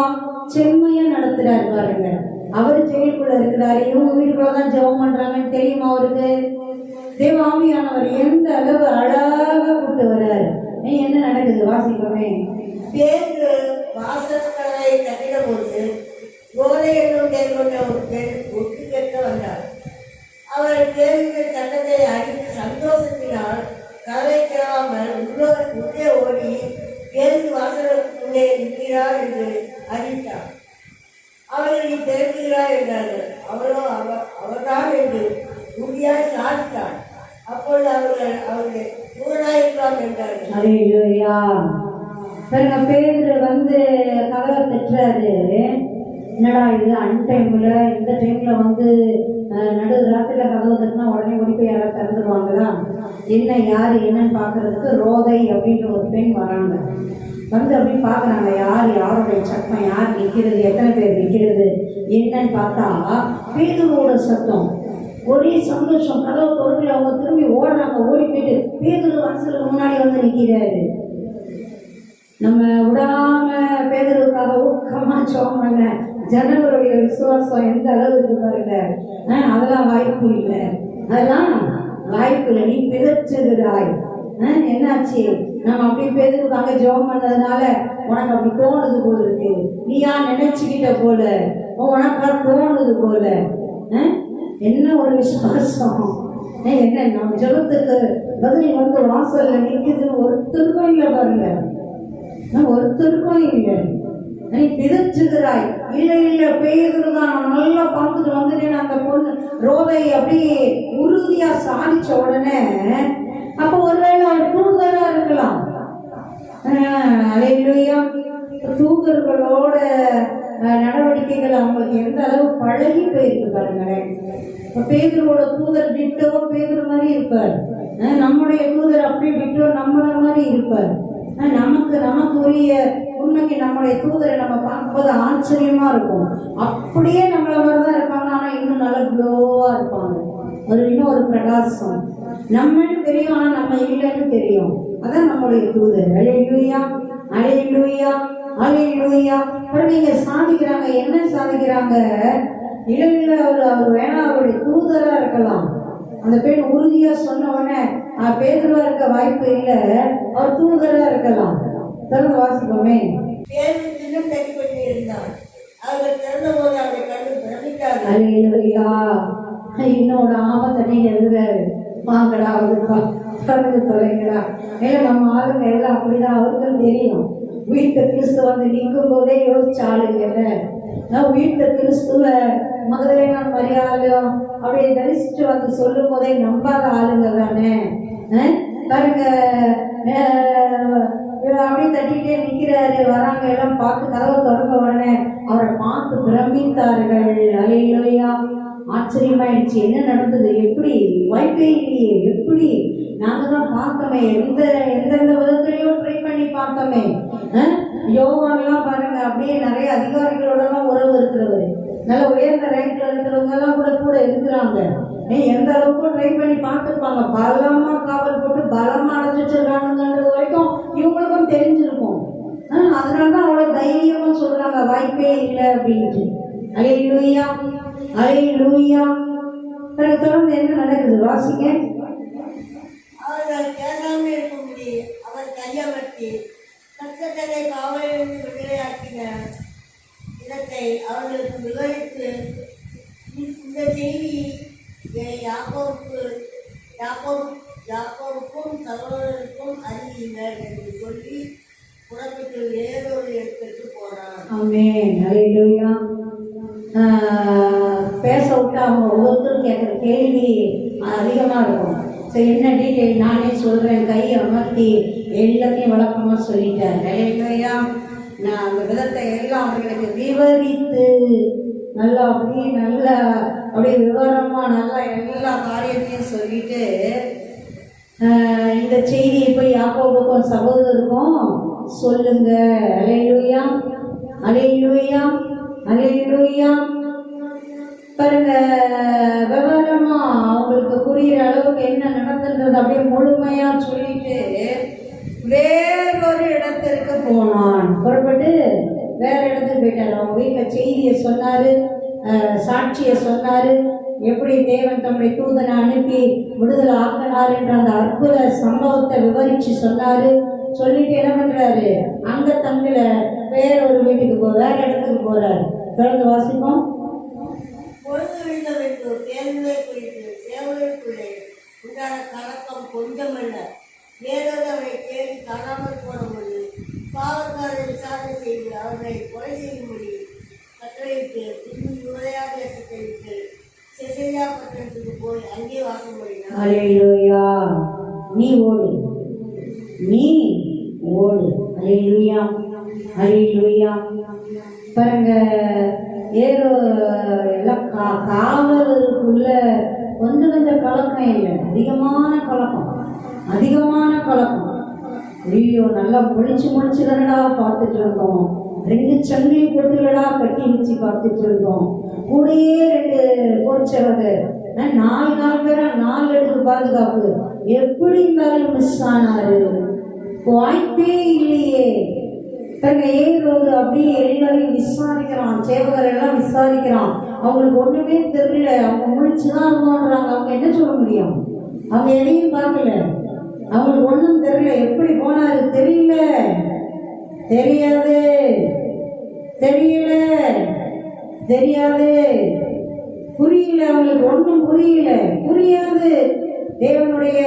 செம்மையா நடத்துறாரு பாருங்க. அவரு ஜெயிலுக்குள்ள இருக்கிறாரு, இவங்க வீட்டுக்குள்ளதான் ஜெபம் பண்றாங்கன்னு தெரியுமா அவருக்கு? தேவ ஆவியானவர் எந்த அளவு அழகா கூட்டு வர்றாரு. என்ன நடக்குது வாசிப்போமே. பேதுரு வாசஸ்தலை கட்டிடபோது கோதை என்னும் பெயர் கொண்ட ஒரு பெண் ஒட்டு கேட்க வந்தார். அவள் கேள்விகள் சட்டத்தை அறிந்து சந்தோஷத்தினால் கதவை கிளவாமல் உள்ளே ஓடி கேள்வி வாசலுக்குள்ளே நிற்கிறார் என்று அறிவித்தார். அவர்கள் நீ பேசுகிறார் என்றார்கள். அவளோ அவர்தான் என்று உறுதியாய் சாதித்தார். அப்பொழுது அவர்கள் தூதனாயிருக்கலாம் என்றார்கள். அல்லேலூயா. பாருங்க, பேதுரு வந்து கதவை தட்டுறாரு. என்னடா இது அன்டைம்ல இந்த டைம்ல வந்து நடு ராத்திரில கதவை தட்டினா உடனே ஓடி போய் யாராவது திறந்துருவாங்களா? என்ன யாரு என்னன்னு பாக்குறதுக்கு ரோதை அப்படின்ற ஒரு பெண் வராங்க. வந்து அப்படி பாக்குறாங்க, யாருடைய சட்டம், யார் நிற்கிறது, எத்தனை பேர் நிற்கிறது என்னன்னு பார்த்தா பேதுருவோட சத்தம். ஒரே சந்தோஷம். கதவை திறந்து அவங்க திரும்பி ஓடுறாங்க. ஓடி போயிட்டு பேதுரு வாசலுக்கு முன்னாடி வந்து நிற்கிறாரு. நம்ம விடாம பேதுருவுக்காக ஊக்கமா ஜெபம் பண்ண ஜனங்களுடைய விசுவாசம் எந்த அளவு இருக்கு பாருங்க. அதெல்லாம் வாய்ப்பு இல்லை, அதெல்லாம் வாய்ப்பு இல்லை. நீ பிதற்றுகிறாய். என்னாச்சு? நம்ம அப்படி பேதுருக்காக ஜெபம் பண்ணதுனால உனக்கு அப்படி தோணுது போல இருக்கு. நீயா நினைச்சுக்கிட்ட போல, உனக்கா தோணுது போல. என்ன ஒரு விசுவாசம்! என்ன நம்ம ஜெபத்துக்கு பதில் வந்து வாசல்ல நிற்குதுன்னு ஒருத்தருக்கும் இல்லை பாருங்க, ஒருத்தருக்கும் இல்லை. நீ பிதற்றுகிறாய். இல்லை இல்லை பேதுருதான், நான் நல்லா பார்த்துட்டு வந்துட்டேன். அந்த பொண்ணு ரோதை அப்படியே உறுதியா சாதிச்ச உடனே அப்போ ஒருவேளை அவர் தூதரா இருக்கலாம். அல்லேலூயா. தூதர்களோட நடவடிக்கைகள் அவங்களுக்கு எந்த அளவு பழகி போயிருக்கு பாருங்களேன். பேதுருவோட தூதர் டிட்டோ பேதுரு மாதிரி இருப்பார். நம்முடைய தூதர் அப்படி டிட்டோ நம்மள மாதிரி இருப்பார். நமக்கு உரிய உண்மைக்கு நம்முடைய தூதரை நம்ம பார்க்கும்போது ஆச்சரியமா இருக்கும். அப்படியே நம்மள மாதிரிதான் இருப்பாங்க, ஆனா இன்னும் நல்லா க்ளோவா இருப்பாங்க. இன்னும் ஒரு பிரகாசம். நம்மன்னு தெரியும், ஆனா நம்ம இல்லைன்னு தெரியும். அதான் நம்முடைய தூதர். அல்லேலூயா, அல்லேலூயா, அல்லேலூயா. நீங்க சாதிக்கிறாங்க. என்ன சாதிக்கிறாங்க? இல்லை அவர் வேணா அவருடைய தூதரா இருக்கலாம். அந்த பெண் உறுதியா சொன்ன உடனே பேதுருவா இருக்க வாய்ப்பு இல்லை, அவர் தூதரா இருக்கலாம். திறந்து வாசிப்போமே. இன்னொரு ஆபத்தனை எழுதுறாரு. வாங்கடா அவருப்பா, திறந்து தொலைங்கடா. ஏன்னா நம்ம ஆளுங்க எல்லாம் அப்படிதான், அவருக்கும் தெரியும். வீட்டு கிறிஸ்து வந்து நிற்கும் போதே யோசிச்சாளுங்க. வீட்டு கிறிஸ்துவ மகதலேனா மரியாதையும் அப்படியே தரிசிச்சு வந்து சொல்லும் போதே நம்பாத ஆளுங்க தானே. பாருங்க, அப்படியே தட்டிகிட்டே நிற்கிறாரு. வராங்க, எல்லாம் பார்த்து கதவை தொடங்க உடனே அவரை பார்த்து பிரமித்தார்கள். அல்லேலூயா. ஆச்சரியமாயிடுச்சு. என்ன நடந்தது? எப்படி? வாய்ப்பே இல்லையே. எப்படி? நாங்கள் தான் பார்த்தோமே, எந்தெந்த விதத்துலையும் ட்ரை பண்ணி பார்த்தோமே. யோகான்லாம் பாருங்க, அப்படியே நிறைய அதிகாரிகளோடலாம் உறவு இருக்கிறவர், நல்ல உயர்ந்த ரேங்க்ல இருக்கிறவங்க எல்லாம் கூட இருக்கிறாங்க. எந்த அளவுக்கு ட்ரை பண்ணி பார்த்துருப்பாங்க. பலமா காவல் போட்டு பலமா அடைஞ்சிட்டுருக்கானுங்கன்றது வரைக்கும் இவங்களுக்கும் தெரிஞ்சிருக்கும். அதனாலதான் அவ்வளோ தைரியமா சொல்றாங்க, வாய்ப்பே இல்லை அப்படின்ட்டு. அல்லேலூயா, அல்லேலூயா. தொடர்ந்து என்ன நடக்குது வாசிங்க. அவர்கள் கேட்காமல் இருக்கும்படி அவர் கையமர்த்தி கட்டளை காவலிலிருந்து விடுதலையாக்கின இடத்தை அவர்களுக்கு விவரித்து, இந்த செய்தி யாக்கோபுக்கும் சகோதரருக்கும் அறிவியுங்கள் என்று சொல்லி புறப்பட்டு வேறொரு இடத்திற்கு போனார். ஆமென், அல்லேலூயா. பேச விட்டு அவங்க ஒவ்வொருத்தரும் கேட்குற கேள்வி அதிகமாக இருக்கும். சரி, என்ன டீட்டெயில் நானே சொல்கிறேன். கை அமர்த்தி எல்லாத்தையும் விளக்கமாக சொல்லிட்டேன். அல்லேலூயா. நான் அந்த விதத்தை எல்லாம் அவர்களுக்கு விவரித்து நல்லா அப்படியே விவரமாக நல்லா எல்லா காரியத்தையும் சொல்லிட்டு இந்த செய்தியை போய் யாக்கோபுக்கும் சகோதரருக்கும் சொல்லுங்க. அல்லேலூயா, அல்லேலூயா, அல்லேலூயா. பாருங்க, விவரமா அவங்களுக்கு புரியுற அளவுக்கு என்ன நடந்துன்றது அப்படியே முழுமையா சொல்லிட்டு வேறொரு இடத்திற்கு போனான். புறப்பட்டு வேற இடத்துக்கு போயிட்டார். அவங்க வீட்டில் செய்தியை சொன்னாரு, சாட்சியை சொன்னாரு, எப்படி தேவன் தம்முடைய தூதனை அனுப்பி விடுதலை ஆக்கினார் என்ற அந்த அற்புத சம்பவத்தை விவரித்து சொன்னாரு. சொல்லிட்டு என்ன பண்றாரு, அங்க தங்கல, வேற ஒரு வீட்டுக்கு வேற இடத்துக்கு போறாரு. தொடர்ந்து வாசிப்போம். பொழுது விழுந்தவருக்கு தேர்தலை குறித்து சேவலுக்குள்ளே உண்டான கலக்கம் கொஞ்சமல்ல. ஏதாவது அவரை தேடி காணாமல் போனபோது காவல்காரரை விசாரணை செய்து அவர்களை கொலை செய்யும்படி கட்டளையிட்டு பின்பு யூதேயா தேசத்தை விட்டு செசரியா பட்டணத்துக்கு போய் அங்கே வாசம் பண்ணினார். அல்லேலூயா. நீ ஓடு, நீ ஓடு. அல்லேலூயா, அல்லேலூயா. பாருங்க, ஏதோ எல்லாம் காவலுக்குள்ள கொஞ்சம் கொஞ்சம் கலக்கம் இல்லை, அதிகமான கலக்கம், அதிகமான கலக்கம். ஐயோ, நல்லா முடிச்சு தானடா பார்த்துட்டு இருந்தோம், 2 சங்கிலி போட்டுகளா கட்டி வச்சு பார்த்துட்டு இருந்தோம், கூடயே 2 போர்ச்சவங்க, 4 பேரா 4 அடுக்கு பாதுகாப்பு, எப்படி இருந்தாலும் மிஸ் ஆனாரு, வாய்ப்பே இல்லையே. ஏறுவது அப்படியே எல்லாரையும் விசாரிக்கிறான், சேவகர் எல்லாம் விசாரிக்கிறான், அவங்களுக்கு ஒண்ணுமே தெரியல, அவங்க முடிச்சுதான் இருந்தோன்றாங்க. அவங்க என்ன சொல்ல முடியும், அவங்க எதையும் பார்க்கல, அவங்களுக்கு ஒண்ணும் தெரியல, எப்படி போனாரு தெரியல, தெரியாது, தெரியல, தெரியாது, புரியல, அவங்களுக்கு ஒன்றும் புரியல, புரியாது. தேவனுடைய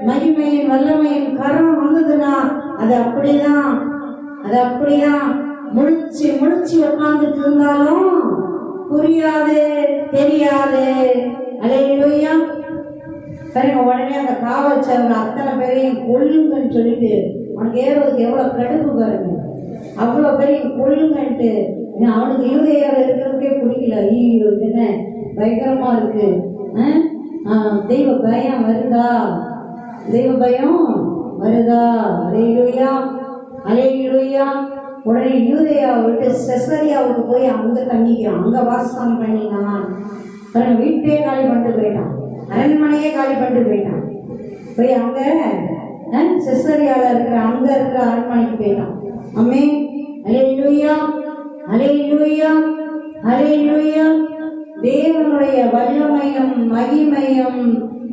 மகிமையின் வல்லமையின் கரம் வந்ததுன்னா அது அப்படிதான், அது அப்படிதான். முழிச்சு உட்கார்ந்துட்டு இருந்தாலும் புரியாது, தெரியாது. அல்லேலூயா. பாருங்க, உடனே அந்த காவல் சேவல் அத்தனை பேரையும் கொல்லுங்கன்னு சொல்லிட்டு, அவனுக்கு ஏறுவதுக்கு எவ்வளவு கடுப்பு பாருங்க, அவ்வளோ பேரையும் கொல்லுங்கன்ட்டு. அவனுக்கு யூதேயாவில் இருக்கிறதுக்கே பிடிக்கல. ஐயோ, என்ன பயங்கரமா இருக்கு, தெய்வ பயம் வருதா, தெய்வ பயம் வருதா. அல்லேலூயா, அல்லேலூயா. உடனே யூதேயாவை விட்டு செசரியாவுக்கு போய் அங்க தங்கிக்கிறான், அங்க வாசம் பண்ணினான். பாருங்க, வீட்டையே காலி பண்ணிட்டு போயிட்டான், அரண்மனையே காலி பண்ணிட்டு போயிட்டான், போய் அங்க செசரியால இருக்கிற அங்க இருக்கிற அரண்மனைக்கு போயிட்டான். அம்மே, அல்லேலூயா, அல்லேலூயா, அல்லேலூயா. தேவனுடைய வல்லமையும் மகிமையும்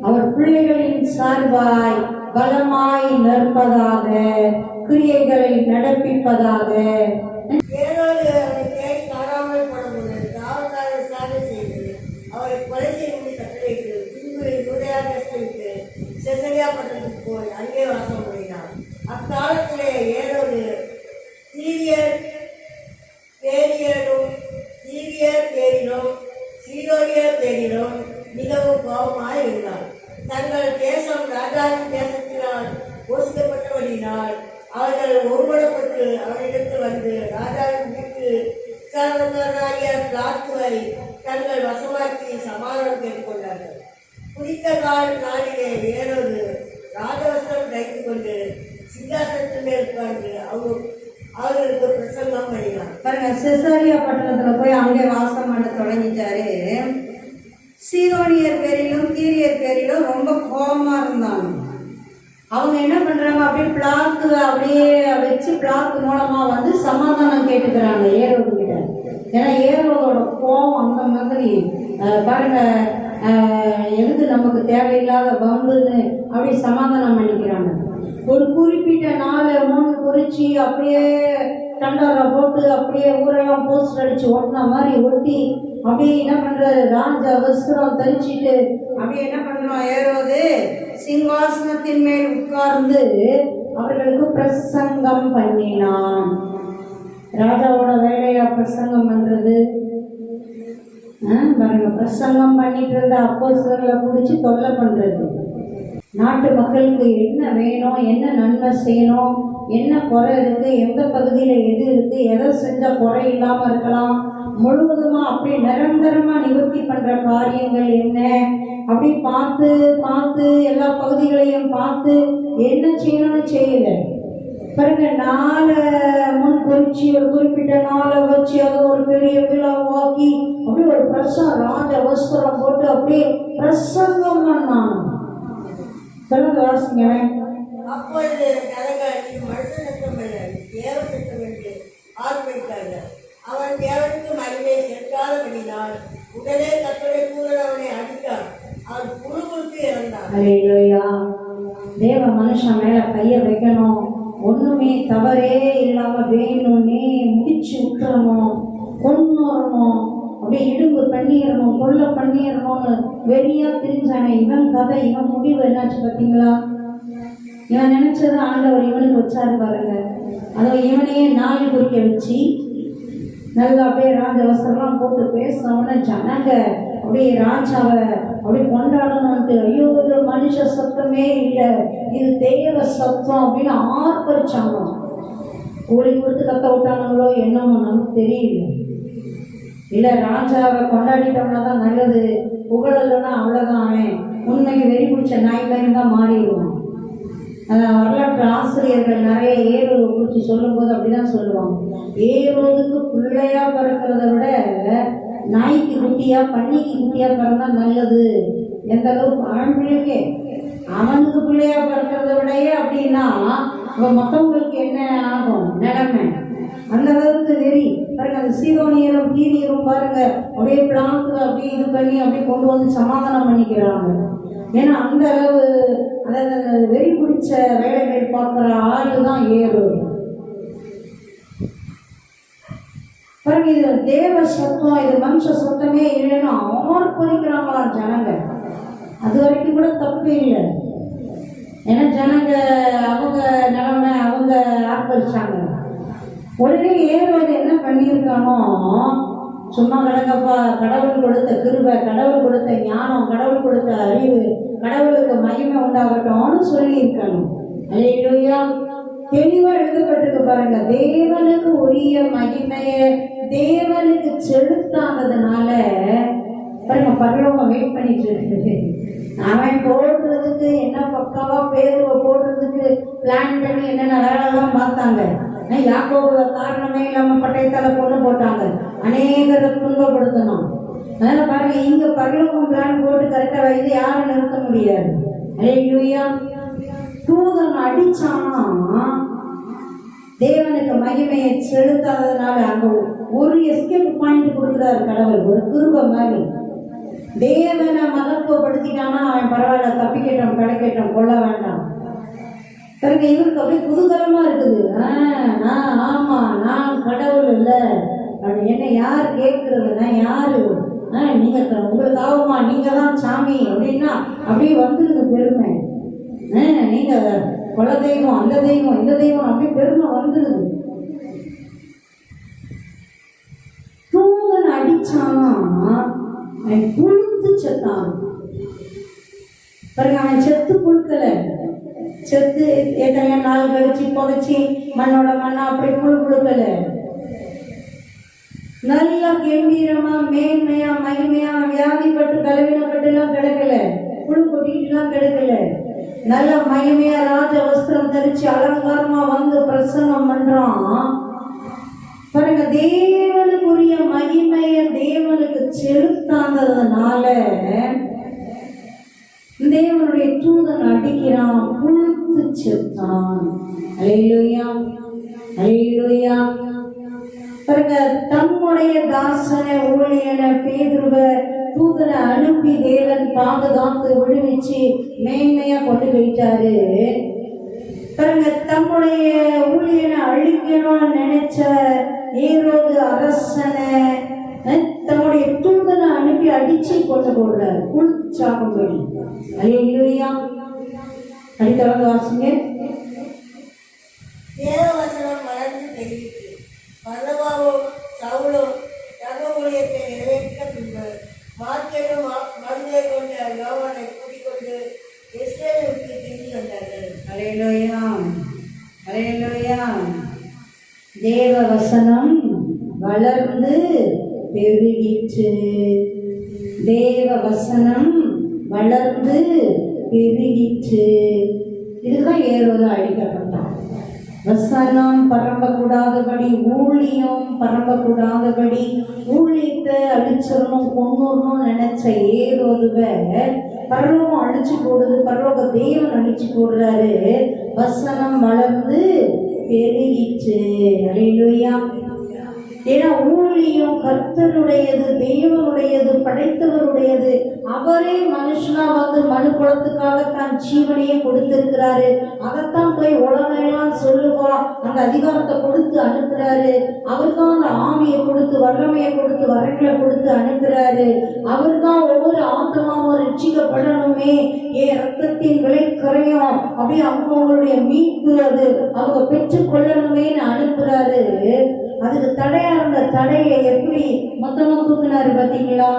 அவர் பிள்ளைகளின் சார்பாய் பலமாய் நிற்பதாக, கிரியைகளை நடப்பிப்பதாக. ஏரோது அவரை தேடி காணாமல் போனபோது காவல்காரர் விசாரணை செய்து அவரை கொலை செய்யும்படி கட்டளையிட்டு பின்பு யூதேயா தேசத்தை விட்டு செசரியா பட்டணத்துக்கு போய் அங்கே வாசம் பண்ணினார். அக்காலத்திலே ஏரோது சீதோனியர் பேரிலும் மிகவும் கோபமாய் இருந்தார். தங்கள் தேசம் ராஜாவின் தேசத்தினால் போஷிக்கப்பட்டபடியினால் அவர்கள் ஒருவடப்பட்டு அவரிடத்தில் வந்து ராஜாவின் வீட்டு விசாரணையாகிய பிளாத்துவை தங்கள் வசமாக்கி சமாதானம் கேட்டுக்கொண்டார்கள். குறித்த நாளிலே ஏரோது ராஜவஸ்திரம் தைத்து கொண்டு சிங்காசனத்தின் மேல் உட்கார்ந்து அவர்களுக்கு பிரசங்கம் பண்ணினார். பாருங்க, செசரியா பட்டணத்துல போய் அங்கே வாசம் பண்ண தொடங்கிட்டாரு. சீதோனியர் பேரிலும் தீரியர் பேரிலும் ரொம்ப கோபமா இருந்தாங்க. அவங்க என்ன பண்றாங்க, அப்படியே பிளாக்கு அப்படியே வச்சு பிளாக்கு மூலமா வந்து சமாதானம் கேட்டுக்கிறாங்க ஏரோது கிட்ட. ஏன்னா ஏரோதோட கோபம் அந்த மாதிரி. பாருங்க, எதுக்கு நமக்கு தேவையில்லாத பங்குன்னு அப்படியே சமாதானம் பண்ணிக்கிறாங்க. ஒரு குறிப்பிட்ட நாள் 3 குறிச்சி அப்படியே டண்டாரா போட்டு அப்படியே ஊரெல்லாம் போஸ்டர் அடிச்சு ஒட்டின மாதிரி ஒட்டி அப்படியே என்ன பண்றாரு, ராஜா வஸ்திரம் தரிச்சிட்டு அப்படியே என்ன பண்றோம், ஏரோது சிங்காசனத்தின் மேல் உட்கார்ந்து அவர்களுக்கு பிரசங்கம் பண்ணினான். ராஜாவோட வேலையா பிரசங்கம் பண்றது? பாருங்க, பிரசங்கம் பண்ணிட்டு இருந்த அப்போஸ்தலர்களை பிடிச்சி தொல்லை பண்றது. நாட்டு மக்களுக்கு என்ன வேணும், என்ன நன்மை செய்யணும், என்ன குறை இருக்கு, எந்த பகுதியில் எது இருக்கு, எதை செஞ்சால் குறை இல்லாமல் இருக்கலாம், முழுவதுமாக அப்படியே நிரந்தரமாக நிவர்த்தி பண்ணுற காரியங்கள் என்ன அப்படி பார்த்து பார்த்து எல்லா பகுதிகளையும் பார்த்து என்ன செய்யணும்னு செய்யலை. பாருங்க, நாளை முன் குறிச்சி ஒரு குறிப்பிட்ட நாளை வச்சு அதை ஒரு பெரிய விழாவாக்கி அப்படியே ஒரு ராஜ வஸ்திரம் போட்டு அப்படியே பிரசங்கம் பண்ணான். சொல்லுங்க, வாசிங்க. அப்பொழுது ஜனங்கள் மனுஷ சட்டம் அல்ல தேவ சட்டம் என்று ஆர்ப்பரித்தார்கள். அவன் தேவனுக்கு மகிமை செலுத்தாதபடினால் உடனே கர்த்தருடைய தூதன் அவனை அடித்தார். அவன் புழுகுறுத்து இறந்தான். அல்லேலூயா. தேவ மனுஷன் மேல கையை வைக்கணும், ஒன்றுமே தவறே இல்லாமல் வேணும்னே முடிச்சு விட்டுறணும், கொண்டு வரணும், அப்படியே இடும்பு பண்ணிடணும், கொள்ளை பண்ணிடணும்னு வெறியா திரிஞ்சானே இவன் கதை. இவன் முடிவு என்னாச்சு பார்த்தீங்களா? இவன் நினைச்சது ஆண்டவர் இவனுக்கு வச்சாரு பாருங்க. அதுவும் இவனையே நாள் குறிக்க வச்சு நல்லா அப்படியே ராஜவசரெல்லாம் போட்டு பேசினவன ஜனங்க அப்படியே ராஜாவை அப்படியே கொண்டாடணும்ட்டு, ஐயோ இது மனுஷ சத்தமே இல்லை, இது தேவ சத்தம் அப்படின்னு ஆர்ப்பரிச்சாங்க. கூலி கொடுத்து கத்த விட்டானுங்களோ என்னமோ நமக்கு தெரியல. இல்லை ராஜாவை கொண்டாடிட்டோம்னா தான் நல்லது, புகழலைன்னா அவ்வளோதான், அவன் உண்மைக்கு வெறி பிடிச்ச நாய் மாதிரி தான் மாறிடுவான். வரலாற்று ஆசிரியர்கள் நிறைய ஏரோதை குறித்து சொல்லும்போது அப்படிதான் சொல்லுவாங்க. ஏரோதுக்கு பிள்ளையா பிறக்கிறத விட நாய்க்கு குட்டியா பன்னிக்கு குட்டியா பிறந்தா நல்லது. எந்த அளவுக்கு ஆண்களுக்கே அவனுக்கு பிள்ளையா பிறக்கிறத விடையே அப்படின்னா மற்றவங்களுக்கு என்ன ஆகும் நிலைமை? அந்த அளவுக்கு வெறி பாருங்க. அந்த சீரோனியரும் கீரியரும் பாருங்க அப்படியே பிளாக்கு அப்படியே இது பண்ணி அப்படியே கொண்டு வந்து சமாதானம் பண்ணிக்கிறாங்க. ஏன்னா அந்த அளவு அதாவது வெறி பிடிச்ச வேலைகள் பார்க்குற ஆளு தான் ஏறும் பாருங்க. இது தேவ சத்தம், இது மனுஷ சத்தமே இல்லைன்னு ஆர்ப்பரிக்கிறாங்களாம் ஜனங்க. அது வரைக்கும் கூட தப்பு இல்லை. ஏன்னா ஜனங்க அவங்க நிலைமை அவங்க ஆர்ப்பரிச்சாங்க. உடனே ஏறுவது என்ன பண்ணியிருக்கானோ, சும்மா கிடங்கப்பா, கடவுள் கொடுத்த கிருபை, கடவுள் கொடுத்த ஞானம், கடவுள் கொடுத்த அறிவு, கடவுளுக்கு மகிமை உண்டாகட்டும்னு சொல்லியிருக்கணும். அல்லேலூயா. தெளிவா எழுதப்பட்டிருக்கு பாருங்க. தேவனுக்கு உரிய மகிமையை தேவனுக்கு செலுத்தாததுனால பாருங்க பரலோகம் வெயிட் பண்ணிட்டு இருக்குது. அவன் போடுறதுக்கு என்ன பக்காவா பேருவை போடுறதுக்கு பிளான் பண்ணி என்னென்ன வேலைலாம் பார்த்தாங்க. யாக்கோபுல காரணமே இல்லாம பட்டயத்தால கொண்டு போட்டாங்க, அநேகரை துன்பப்படுத்தணும். அதனால பாருங்க இங்க பரலோகம் பிளான் போட்டு கரெக்டா வைத்து யாரும் நிறுத்த முடியாது. அல்லேலூயா. தூதன் அடிச்சானா தேவனுக்கு மகிமையை செலுத்தாததுனால அங்க ஒரு எஸ்கேப் பாயிண்ட் கொடுக்குறாரு கடவுள், ஒரு கிருபை மாதிரி. தேவனை மகத்துவப்படுத்திட்டானா அவன் பரவாயில்ல, தப்பிக்கட்டும், கிடைக்கட்டும், கொள்ள வேண்டாம். பாருங்க இவருக்கு அப்படியே குதூகலமா இருக்குது. ஆமா நான் கடவுள் இல்லை, என்ன யார் கேட்கறது, நான் யாரு, நீங்க உங்களுக்கு ஆகுமா, நீங்க தான் சாமி அப்படின்னா அப்படியே வந்துடுது பெருமை. நீங்க கொல தெய்வம், அந்த தெய்வம், இந்த தெய்வம், அப்படியே பெருமை வந்துடுது. தூதன் அடிச்சானா அவன் புழுத்து செத்தான் பாருங்க. அவன் செத்து புழுக்கல, செத்து எத்தனையோ நாள் கழிச்சு புதைச்சி மண்ணோட மண்ணா அப்படி புழுக்கல. நல்லா கம்பீரமா மேன்மையா மகிமையா வியாதிப்பட்டு கலவினப்பட்டு எல்லாம் கிடக்கல, புழு கொட்டிட்டு எல்லாம் கிடக்கல. நல்ல மகிமையா ராஜ வஸ்திரம் தரிச்சு அலங்காரமா வந்து பிரசன்னம் பண்றான் பாருங்க. தேவனுக்குரிய மகிமைய தேவனுக்கு செலுத்தாததுனால தேவனுடைய தூதன் அடிக்கிறான், புழுத்து செத்தான். அல்லேலூயா, அல்லேலூயா. பாருங்க தம்முடைய தாசனை ஊழியன பேதுருவை தூதனை அனுப்பி தேவன் பாதுகாத்து விடுவிச்சு மேன்மையா கொண்டு போயிட்டாரு. பாருங்க தம்முடைய ஊழியனை அழிக்கணும்னு நினைச்ச ஏரோது அரசனை தம்முடைய தூதனை அனுப்பி அடிச்சு கொண்டு போடுறாரு, குளிச்சாகும்படி. அல்லேலூயா. அடுத்த வாசிங்க. தேவவசனம் வளர்ந்து பெருகிற்று. பர்னபாவும் சவுலும் தர்ம ஊழியத்தை நிறைவேற்ற பின்பு மார்க்கெட்டும் மருந்தை கொண்ட யோவானை கூட்டிக்கொண்டு இஸ்ரேலை விட்டு திரும்பி வந்தார்கள். அல்லேலூயா, அல்லேலூயா. தேவ வசனம் வளர்ந்து பெருகிற்று. தேவ வசனம் வளர்ந்து பெருகிற்று. இதுதான் ஏரோது அழிக்கப்பட்டான். வசனம் பரம்பக்கூடாதபடி, ஊழியம் பரம்பக்கூடாதபடி, ஊழியத்தை அழிச்சிடணும் கொண்டுடணும் நினைச்ச ஏரோதுவை பரலோகம் அழிச்சு போடுது, பரலோக தேவன் அழிச்சு போடுறாரு. வசனம் வளர்ந்து பெருகிற்று. அல்லேலூயா. ஏன்னா ஊழியம் கர்த்தருடையது, தேவனுடையது, படைத்தவருடையது. அவரே மனுஷனா வந்து மனு குலத்துக்காக தான் ஜீவனையே கொடுத்திருக்கிறாரு. அதைத்தான் போய் உலகெல்லாம் சொல்லுவா, அந்த அதிகாரத்தை கொடுத்து அனுப்புறாரு. அவர் தான் அந்த ஆவியை கொடுத்து, வல்லமையை கொடுத்து, வரங்களை கொடுத்து அனுப்புறாரு. அவர் தான் ஒவ்வொரு ஆத்மாவும் ரட்சிக்கப்படணுமே, ஏன் ரத்தத்தின் விலை குறையும், அப்படியே அவங்களுடைய மீட்பு அது அவங்க பெற்றுக் கொள்ளணுமேன்னு அனுப்புறாரு. அதுக்கு தடையா இருந்த தடையை எப்படி மொத்தமா தூக்குனாரு பார்த்தீங்களா?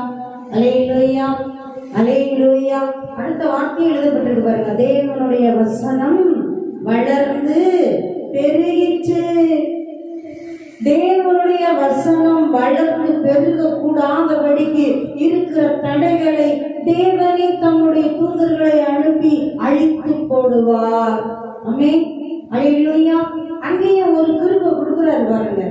அல்லேலூயா, அல்லேலூயா. அடுத்த வாக்கியம் எழுதப்பட்டிருக்கு பாருங்க, தேவனுடைய வசனம் வளர்ந்து பெருகிற்று. தேவனுடைய வசனம் வளர்ந்து பெருக கூடாதபடிக்கு இருக்கிற தடைகளை தேவனே தம்முடைய தூதர்களை அனுப்பி அழித்து போடுவார். ஆமென், அல்லேலூயா. அங்கேயே ஒரு கிருபை கொடுக்குறாரு பாருங்க.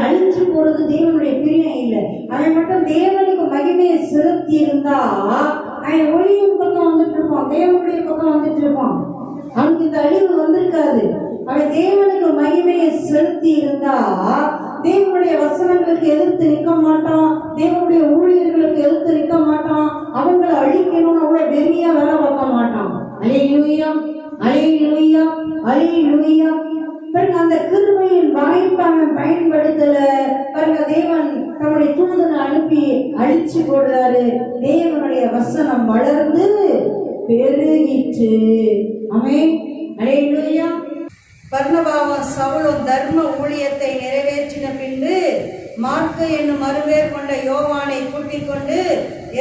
அழிச்சு போறது தேவனுடைய பிரியம் இல்லை. அவன் மட்டும் தேவனுக்கு மகிமையை செலுத்தி இருந்தா அவன் ஒளியும் பக்கம் வந்துட்டு இருப்பான், தேவனுடைய பக்கம் வந்துட்டு இருப்பான். அவனுக்கு இந்த அழிவு வந்திருக்காது. அவன் தேவனுக்கு மகிமையை செலுத்தி இருந்தா தேவனுடைய வசனங்களுக்கு எதிர்த்து நிற்க மாட்டான், தேவனுடைய ஊழியர்களுக்கு எதிர்த்து நிற்க மாட்டான், அவங்களை அழிக்கணும்னு அவ்வளவு வெறியா வேலை பார்க்க மாட்டான். அல்லேலூயா, அல்லேலூயா, அல்லேலூயா. பாருங்க, அந்த கிருபையின் வாய்ப்பான பயன்படுத்தல பாருங்க. தேவன் தம்முடைய தூதனை அனுப்பி அழிச்சு போடுறாரு. தேவனுடைய வசனம் வளர்ந்து பெருகிற்று. ஆமென், அல்லேலூயா. பர்னபாவும் சவுலும் தர்ம ஊழியத்தை நிறைவேற்றின பின்பு மாற்கு என்னும் மறுபேர் கொண்ட யோவானை கூட்டிக் கொண்டு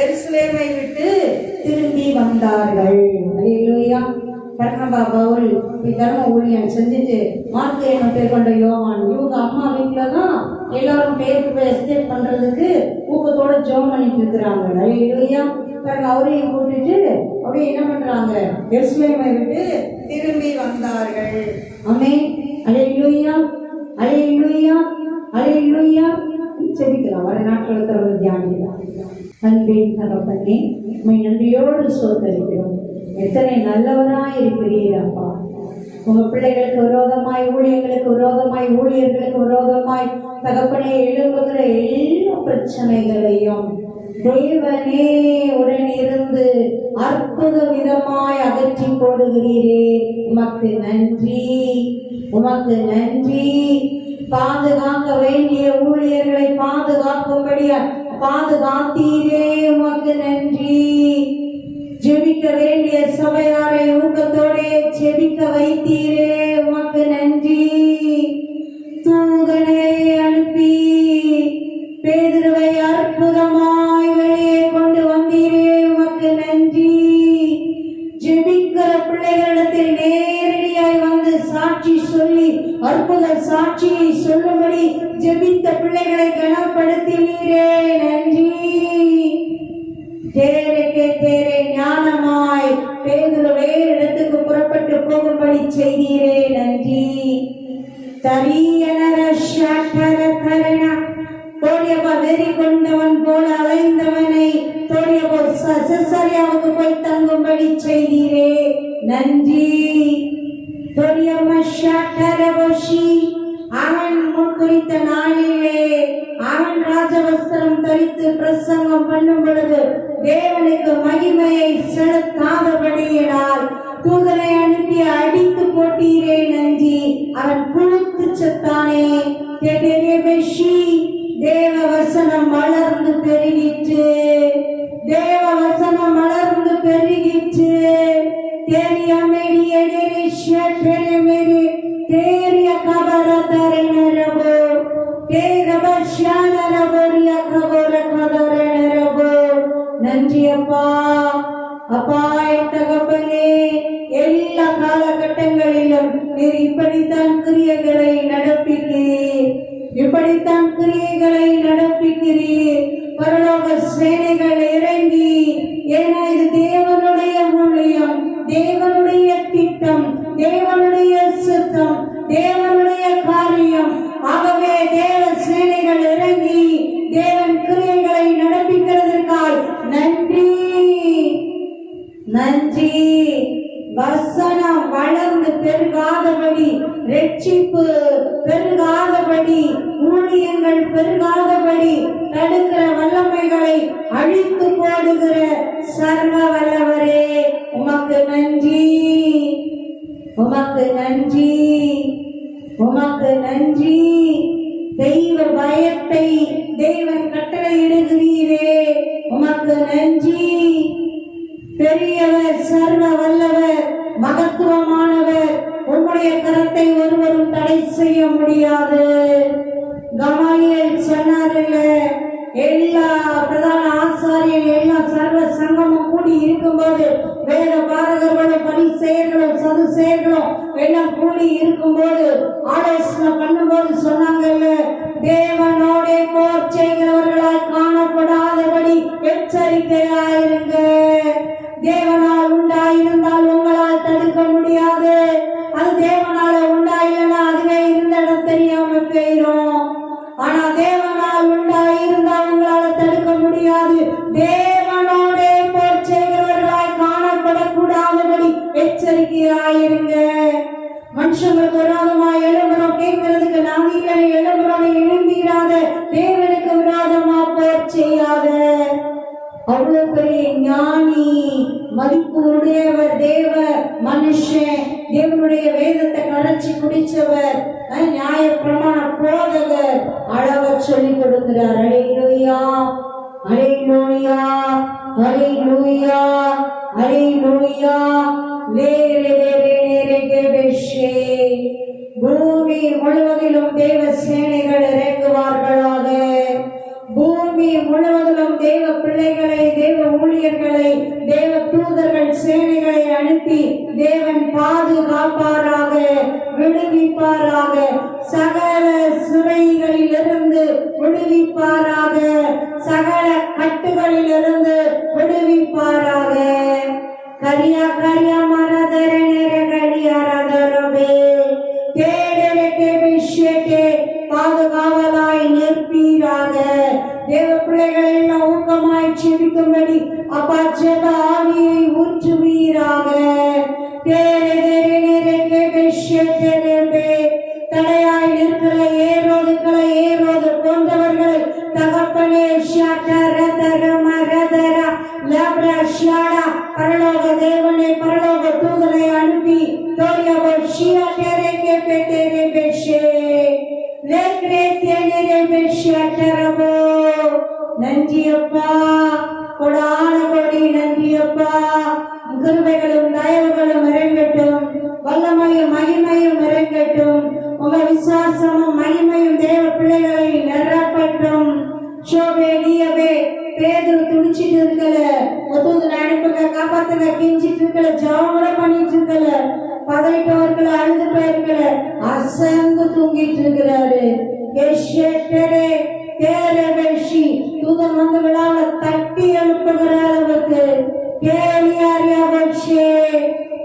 எருசலேமை விட்டு திரும்பி வந்தார்கள். அல்லேலூயா. பர்னபா பவுல் தர்ம ஊழியம் செஞ்சுட்டு மார்க்கு என்னும் பேர் கொண்ட யோவான், இவங்க அம்மா வீட்டில தான் எல்லாரும் பேருக்கு எஸ்டேட் பண்றதுக்கு ஊக்கத்தோட ஜெபம் பண்ணிட்டு இருக்கிறாங்க. அல்லேலூயா. பாருங்க, அவரையும் கூட்டிட்டு அப்படியே என்ன பண்றாங்க, எருசலேமை விட்டு திரும்பி வந்தார்கள். ஆமென், அல்லேலூயா, அல்லேலூயா, அல்லேலூயா. செபிக்கலாம், வர நாட்கள் தொடர்ந்து தியானிக்கலாம். அன்பின் தகப்பனே, உம்மை நன்றியோடு சோதரிக்கிறோம். எத்தனை நல்லவராய் இருக்கிறீர் அப்பா. உங்க பிள்ளைகளுக்கு விரோதமாய், ஊழியர்களுக்கு விரோதமாய், ஊழியர்களுக்கு விரோதமாய் தகப்பனே எழும்புகிற எல்லா பிரச்சனைகளையும் தேவனே உடன் இருந்து அற்புத விதமாய் அகற்றி போடுகிறீரே. உமக்கு நன்றி, உமக்கு நன்றி. பாதுகாக்க வேண்டிய ஊழியர்களை பாதுகாக்கும்படி பாதுகாத்தீரே, உமக்கு நன்றி. ஜெபிக்க வேண்டிய சபையாரை ஊக்கத்தோடே ஜெபிக்க வைத்தீரே, உமக்கு நன்றி. தூதனை அனுப்பி பேதுருவை அற்புதமாய் வெளியே கொண்டு வந்தீரே, உமக்கு நன்றி. ஜெபிக்கிற பிள்ளைகளிடத்தில் நேரடியாய் வந்து சாட்சி சொல்லி அற்புத சாட்சியை சொல்லும்படி ஜெபித்த பிள்ளைகளை கனப்படுத்தினீரே, நன்றி. தேரே ஞானமாய் பேதுரு வேறு இடத்துக்கு புறப்பட்டு போகும்படி செய்தீரே, நன்றி. தரியனர ஷாட்டர கரண தோழியப்பா வெறி கொண்டவன் போல அலைந்தவனை தோழியப்போ செசரியாவுக்கு போய் தங்கும்படி செய்தீரே, நன்றி. தோழியம்மா ஷாட்டர வஷி அவன் முன்குறித்த நாளிலே அவன் ராஜவஸ்திரம் தரித்து பிரசங்கம் பண்ணும் பொழுது தேவனுக்கு மகிமையை செலுத்தாதபடியினால் தூதனை அனுப்பி அடித்து போட்டீரே, நன்றி. அவன் புழுத்து செத்தானே. தேவ வசனம் வளர்ந்து பெருகிற்று, தேவ வசனம் வளர்ந்து பெருகிற்று. தேரிய கபர தரனரபோ நன்றி அப்பா. அப்பா தகப்பனே, எல்லா காலகட்டங்களிலும் நீர் இப்படித்தான் கிரியைகளை நடப்பிக்கிறீர், இப்படித்தான் கிரியைகளை நடப்பிக்கிறீர். பரலோக சேனைகள் இறங்கி, ஏன்னா இது தேவனுடைய ஊழியம், தேவனுடைய திட்டம், தேவனுடைய சித்தம், தேவனுடைய காரியம். ஆகவே தேவ சேனைகள் இறங்கி தேவன் கிரியைகளை நடப்பிக்கிறதற்காக நன்றி, நன்றி, வசனம் வளர்ந்து பெருகாதபடி, ரட்சிப்பு பெருகாதபடி, ஊழியங்கள் பெருகாதபடி தடுக்கிற வல்லமைகளை அழித்து போடுகிற சர்வ வல்லவரே, உமக்கு நன்றி, உமக்கு நன்றி, உமக்கு நன்றி. தெய்வ பயத்தை தேவன் கட்டளையிடுகிறீரே, உமக்கு நன்றி. பெரியவர், சர்வ வல்லவர், மகத்துவமானவர், உம்முடைய கரத்தை ஒருவரும் தடை செய்ய முடியாது. கமாலியேல் சொன்னார்ல, எல்லா பிரதான ஆசாரியர் எல்லா சர்வ சங்கமும் கூடி இருக்கும்போது, வேத பாரகர்களும் பரிசேயர்களும் சதுசேயர்களும் எல்லாம் கூடி இருக்கும்போது ஆலோசனை பண்ணும்போது சொன்னாங்கல்ல, தேவனோடே போர் செய்கிறவர்களால் காணப்படாதபடி எச்சரிக்கையாயிருங்க. தேவனால் உண்டாயிருந்தால் உங்களால் தடுக்க முடியாது. அது தேவனால உண்டாயில்லைன்னா அதுவே இருந்த இடம் தெரியாம போயிடும். ஆனா தேவனால் உண்டாயிருந்தால் உங்களால தடுக்க முடியாது. தேவனோடே போர் செய்கிறவர்களாய் காணப்படக்கூடாதபடி எச்சரிக்கையாயிருங்க. மனுஷங்களுக்கு விரோதமாய் எழும்புறோம், கேட்கறதுக்கு நாங்க இல்லை, எழும்புறோம், எழும்பிடாத. தேவனுக்கு விரோதமா போர் செய்யாத. அவ்வளவு பெரிய ஞானி, மதிப்பு உடையவர், தேவ மனுஷன், தேவனுடைய வேதத்தை கரைச்சி குடிச்சவர், நியாய பிரமாண போதகர், அழகா சொல்லி கொடுக்கிறார். அல்லேலூயா, அல்லேலூயா, அல்லேலூயா, அல்லேலூயா. பூமி முழுவதிலும் தேவ சேனைகள் இறங்குவார்களாக. பூமி முழுவதிலும் தேவ பிள்ளைகளை, தேவ ஊழியர்களை, தேவ தூதர்கள் சேனைகளை அனுப்பி தேவன் பாதுகாப்பாராக, விடுவிப்பாராக. சகல சிறைகளிலிருந்து விடுவிப்பாராக, சகல கட்டுகளிலிருந்து விடுவிப்பாராக. கரியா கரியா மரதரனே கடியாரதரபே தேடரே விஷயத்தை பாதுகாவலாய் நிற்பீராக. தேவ பிள்ளைகள் எல்லாம் ஊக்கமாய் செபிக்கும்படி அப்பா ஜெப ஆவியை ஊற்றுவீராக. தடையாய் இருக்கிற ஏரோதுக்களை, ஏரோது போன்றவர்களை தகப்பனே பரலோக தேவனை, பரலோக தூதனை அனுப்பி நன்றியப்பா, கொடான கொடி நன்றியப்பா. கிருபைகளும் தயவுகளும் இறங்கட்டும், வல்லமையும் மகிமையும் இறங்கட்டும். உங்க விசுவாசமும் மகிமையும் தேவ பிள்ளைகளை நிரப்பட்டும். சோபே நீயவே பேதுரு துடிச்சிட்டு இருக்கல, ஒத்துவதுல அனுப்புங்க, காப்பாத்துங்க, கிஞ்சிட்டு இருக்கல, ஜாவம் கூட பண்ணிட்டு இருக்கல, பதவிட்டவர்களை அழுது போயிருக்கல, அசந்து தூங்கிட்டு இருக்கிறாரு. தூதன் வந்து விழாவ தட்டி எழுப்புகிற அளவுக்கு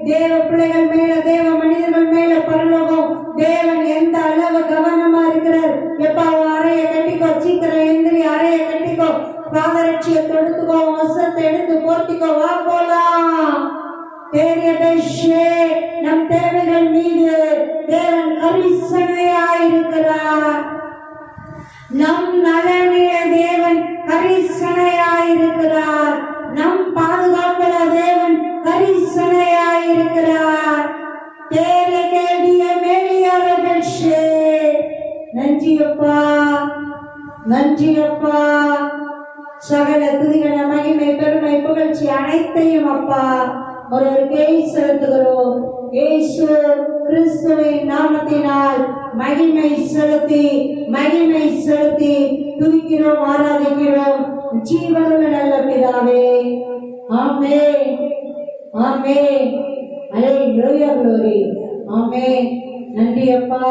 தேவ பிள்ளைகள் மேல, தேவ மனிதர்கள் மேல பரலோகம் தேவன் எந்த அளவு கவனமா இருக்கிறார். எப்ப அறைய கட்டிக்கோ, சீக்கிரம் எந்திரி, அறைய கட்டிக்கோ, பாதரட்சியை தொடுத்துக்கோ, வசத்தை எடுத்து போர்த்திக்கோ, வா போலாம். நம் தேவைகள் மீது தேவன் கரிசனையாயிருக்கிறார். நம் நலனில தேவன் கரிசனையாயிருக்கிறார். நம் பாதுகாப்புல தேவன் கரிசனையாயிருக்கிறார். நன்றியப்பா, நன்றியப்பா. சகல துதிகன மகிமை, பெருமை, புகழ்ச்சி அனைத்தையும் அப்பா ஒருவருக்கே செலுத்துகிறோம். இயேசு கிறிஸ்துவின் நாமத்தினால் மகிமை செலுத்தி, மகிமை செலுத்தி துதிக்கிறோம், ஆராதிக்கிறோம். ஜீவனுள்ள நல்ல பிதாவே, ஆமென், ஆமென். அல்லேலூயா, glory, ஆமென். நன்றி அப்பா.